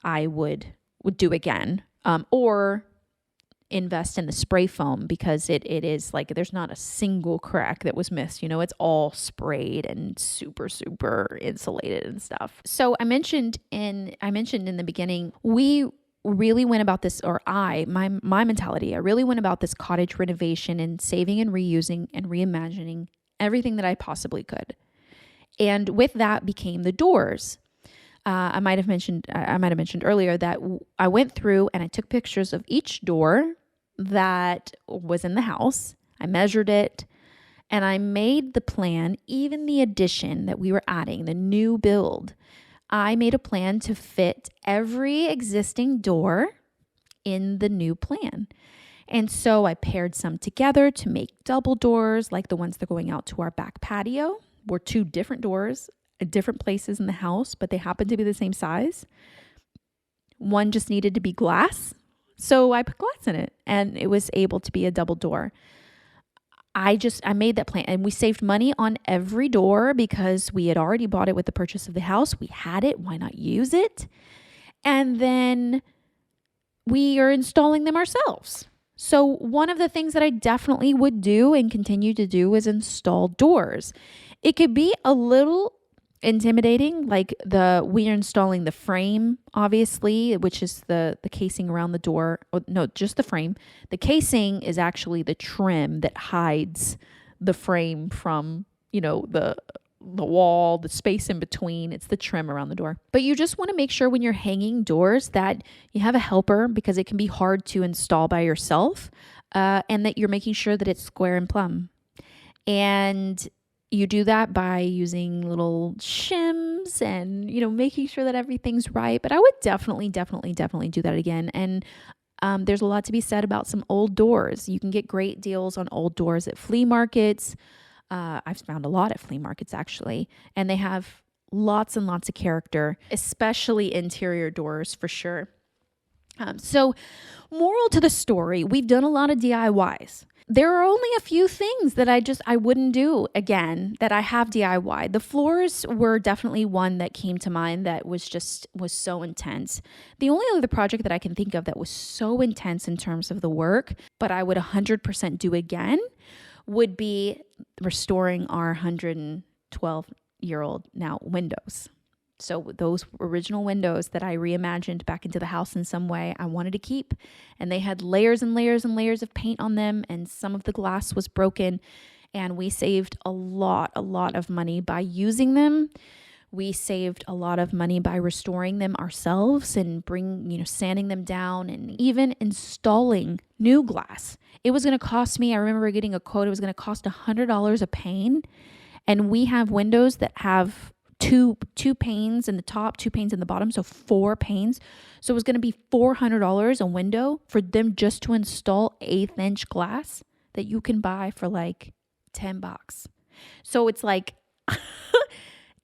I would do again, or invest in the spray foam because it is like there's not a single crack that was missed. It's all sprayed and super insulated and stuff. So I mentioned in the beginning, we really went about this, or my mentality, I really went about this cottage renovation and saving and reusing and reimagining everything that I possibly could. And with that became the doors. I might have mentioned earlier that I went through and I took pictures of each door that was in the house. I measured it and I made the plan, even the addition that we were adding, the new build. I made a plan to fit every existing door in the new plan. And so I paired some together to make double doors, like the ones that are going out to our back patio. Were two different doors at different places in the house, but they happened to be the same size. One just needed to be glass, so I put glass in it and it was able to be a double door. I made that plan and we saved money on every door because we had already bought it with the purchase of the house. We had it. Why not use it? And then we are installing them ourselves. So one of the things that I definitely would do and continue to do is install doors. It could be a little intimidating, like we are installing the frame, obviously, which is the casing around the door. No, just the frame. The casing is actually the trim that hides the frame from, the wall, the space in between. It's the trim around the door. But you just want to make sure when you're hanging doors that you have a helper, because it can be hard to install by yourself, and that you're making sure that it's square and plumb. And you do that by using little shims and, making sure that everything's right. But I would definitely do that again. And there's a lot to be said about some old doors. You can get great deals on old doors at flea markets. I've found a lot at flea markets, actually. And they have lots and lots of character, especially interior doors for sure. So moral to the story, we've done a lot of DIYs. There are only a few things that I wouldn't do again that I have DIY. The floors were definitely one that came to mind that was so intense. The only other project that I can think of that was so intense in terms of the work, but I would 100% do again, would be restoring our 112-year-old now windows. So those original windows that I reimagined back into the house in some way, I wanted to keep. And they had layers and layers and layers of paint on them. And some of the glass was broken. And we saved a lot of money by using them. We saved a lot of money by restoring them ourselves and sanding them down and even installing new glass. It was going to cost me, I remember getting a quote, it was going to cost $100 a pane. And we have windows that have two panes in the top, 2 panes in the bottom, so 4 panes. So it was going to be $400 a window for them just to install 1/8 inch glass that you can buy for like $10. So it's like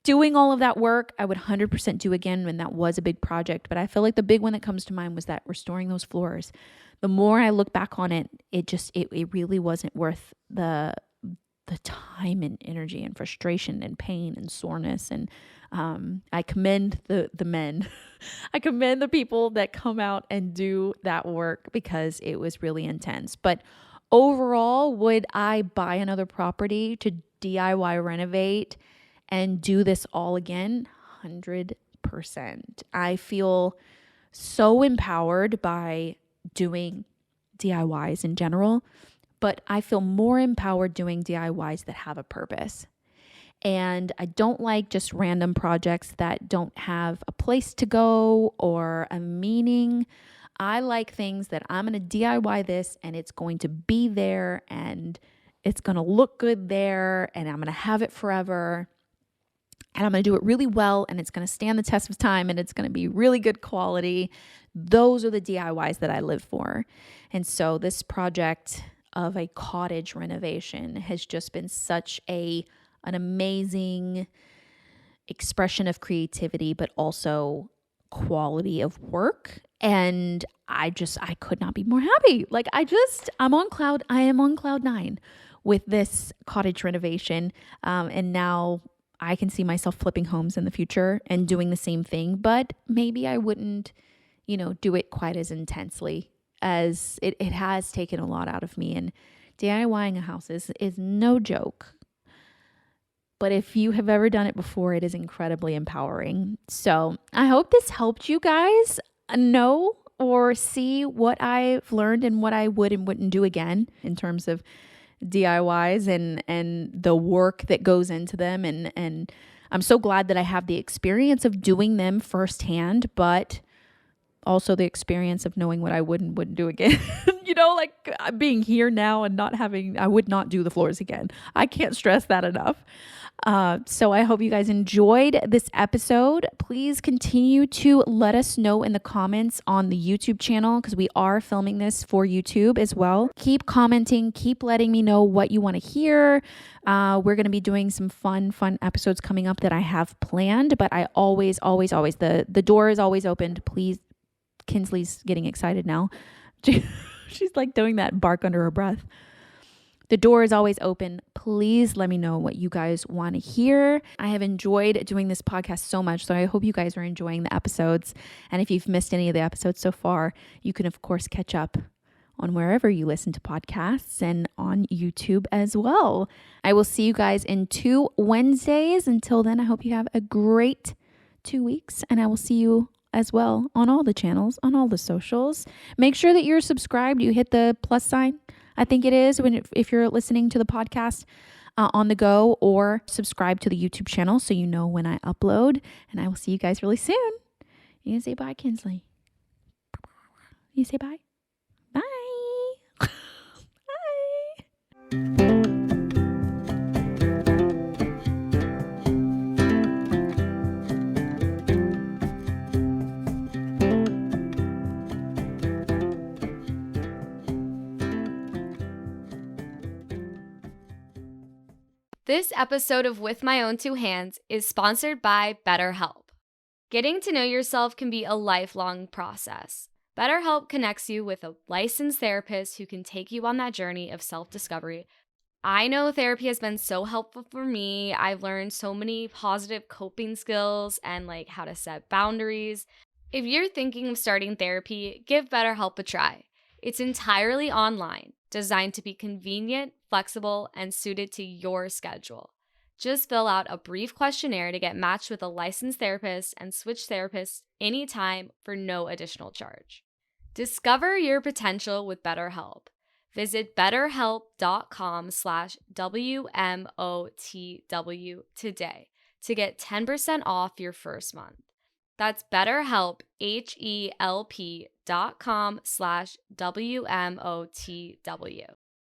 doing all of that work, I would 100% do again when that was a big project. But I feel like the big one that comes to mind was that restoring those floors. The more I look back on it, it really wasn't worth the time and energy and frustration and pain and soreness. And I commend the men. I commend the people that come out and do that work because it was really intense. But overall, would I buy another property to DIY renovate and do this all again? 100%. I feel so empowered by doing DIYs in general, but I feel more empowered doing DIYs that have a purpose. And I don't like just random projects that don't have a place to go or a meaning. I like things that I'm going to DIY this and it's going to be there and it's going to look good there and I'm going to have it forever. And I'm going to do it really well and it's going to stand the test of time and it's going to be really good quality. Those are the DIYs that I live for. And so this project of a cottage renovation has just been such an amazing expression of creativity, but also quality of work. And I could not be more happy. Like I am on cloud nine with this cottage renovation. And now I can see myself flipping homes in the future and doing the same thing, but maybe I wouldn't, do it quite as intensely as it has taken a lot out of me. And DIYing a house is no joke. But if you have ever done it before, it is incredibly empowering. So I hope this helped you guys know or see what I've learned and what I would and wouldn't do again in terms of DIYs and the work that goes into them. And I'm so glad that I have the experience of doing them firsthand, but also the experience of knowing what I would and wouldn't do again. Like being here now and I would not do the floors again. I can't stress that enough. So I hope you guys enjoyed this episode. Please continue to let us know in the comments on the YouTube channel because we are filming this for YouTube as well. Keep commenting, keep letting me know what you want to hear. We're going to be doing some fun episodes coming up that I have planned, but I always, the door is always opened. Please, Kinsley's getting excited now. She's like doing that bark under her breath. The door is always open. Please let me know what you guys want to hear. I have enjoyed doing this podcast so much, so I hope you guys are enjoying the episodes. And if you've missed any of the episodes so far, you can, of course, catch up on wherever you listen to podcasts and on YouTube as well. I will see you guys in 2 Wednesdays. Until then, I hope you have a great 2 weeks, and I will see you as well on all the channels, on all the socials. Make sure that you're subscribed. You hit the plus sign. I think it is if you're listening to the podcast on the go, or subscribe to the YouTube channel so you know when I upload. And I will see you guys really soon. You can say bye, Kinsley. You say bye. Bye. Bye. This episode of With My Own Two Hands is sponsored by BetterHelp. Getting to know yourself can be a lifelong process. BetterHelp connects you with a licensed therapist who can take you on that journey of self-discovery. I know therapy has been so helpful for me. I've learned so many positive coping skills and how to set boundaries. If you're thinking of starting therapy, give BetterHelp a try. It's entirely online, designed to be convenient, flexible, and suited to your schedule. Just fill out a brief questionnaire to get matched with a licensed therapist and switch therapists anytime for no additional charge. Discover your potential with BetterHelp. Visit betterhelp.com/WMOTW today to get 10% off your first month. That's BetterHelp, HELP.com/WMOTW.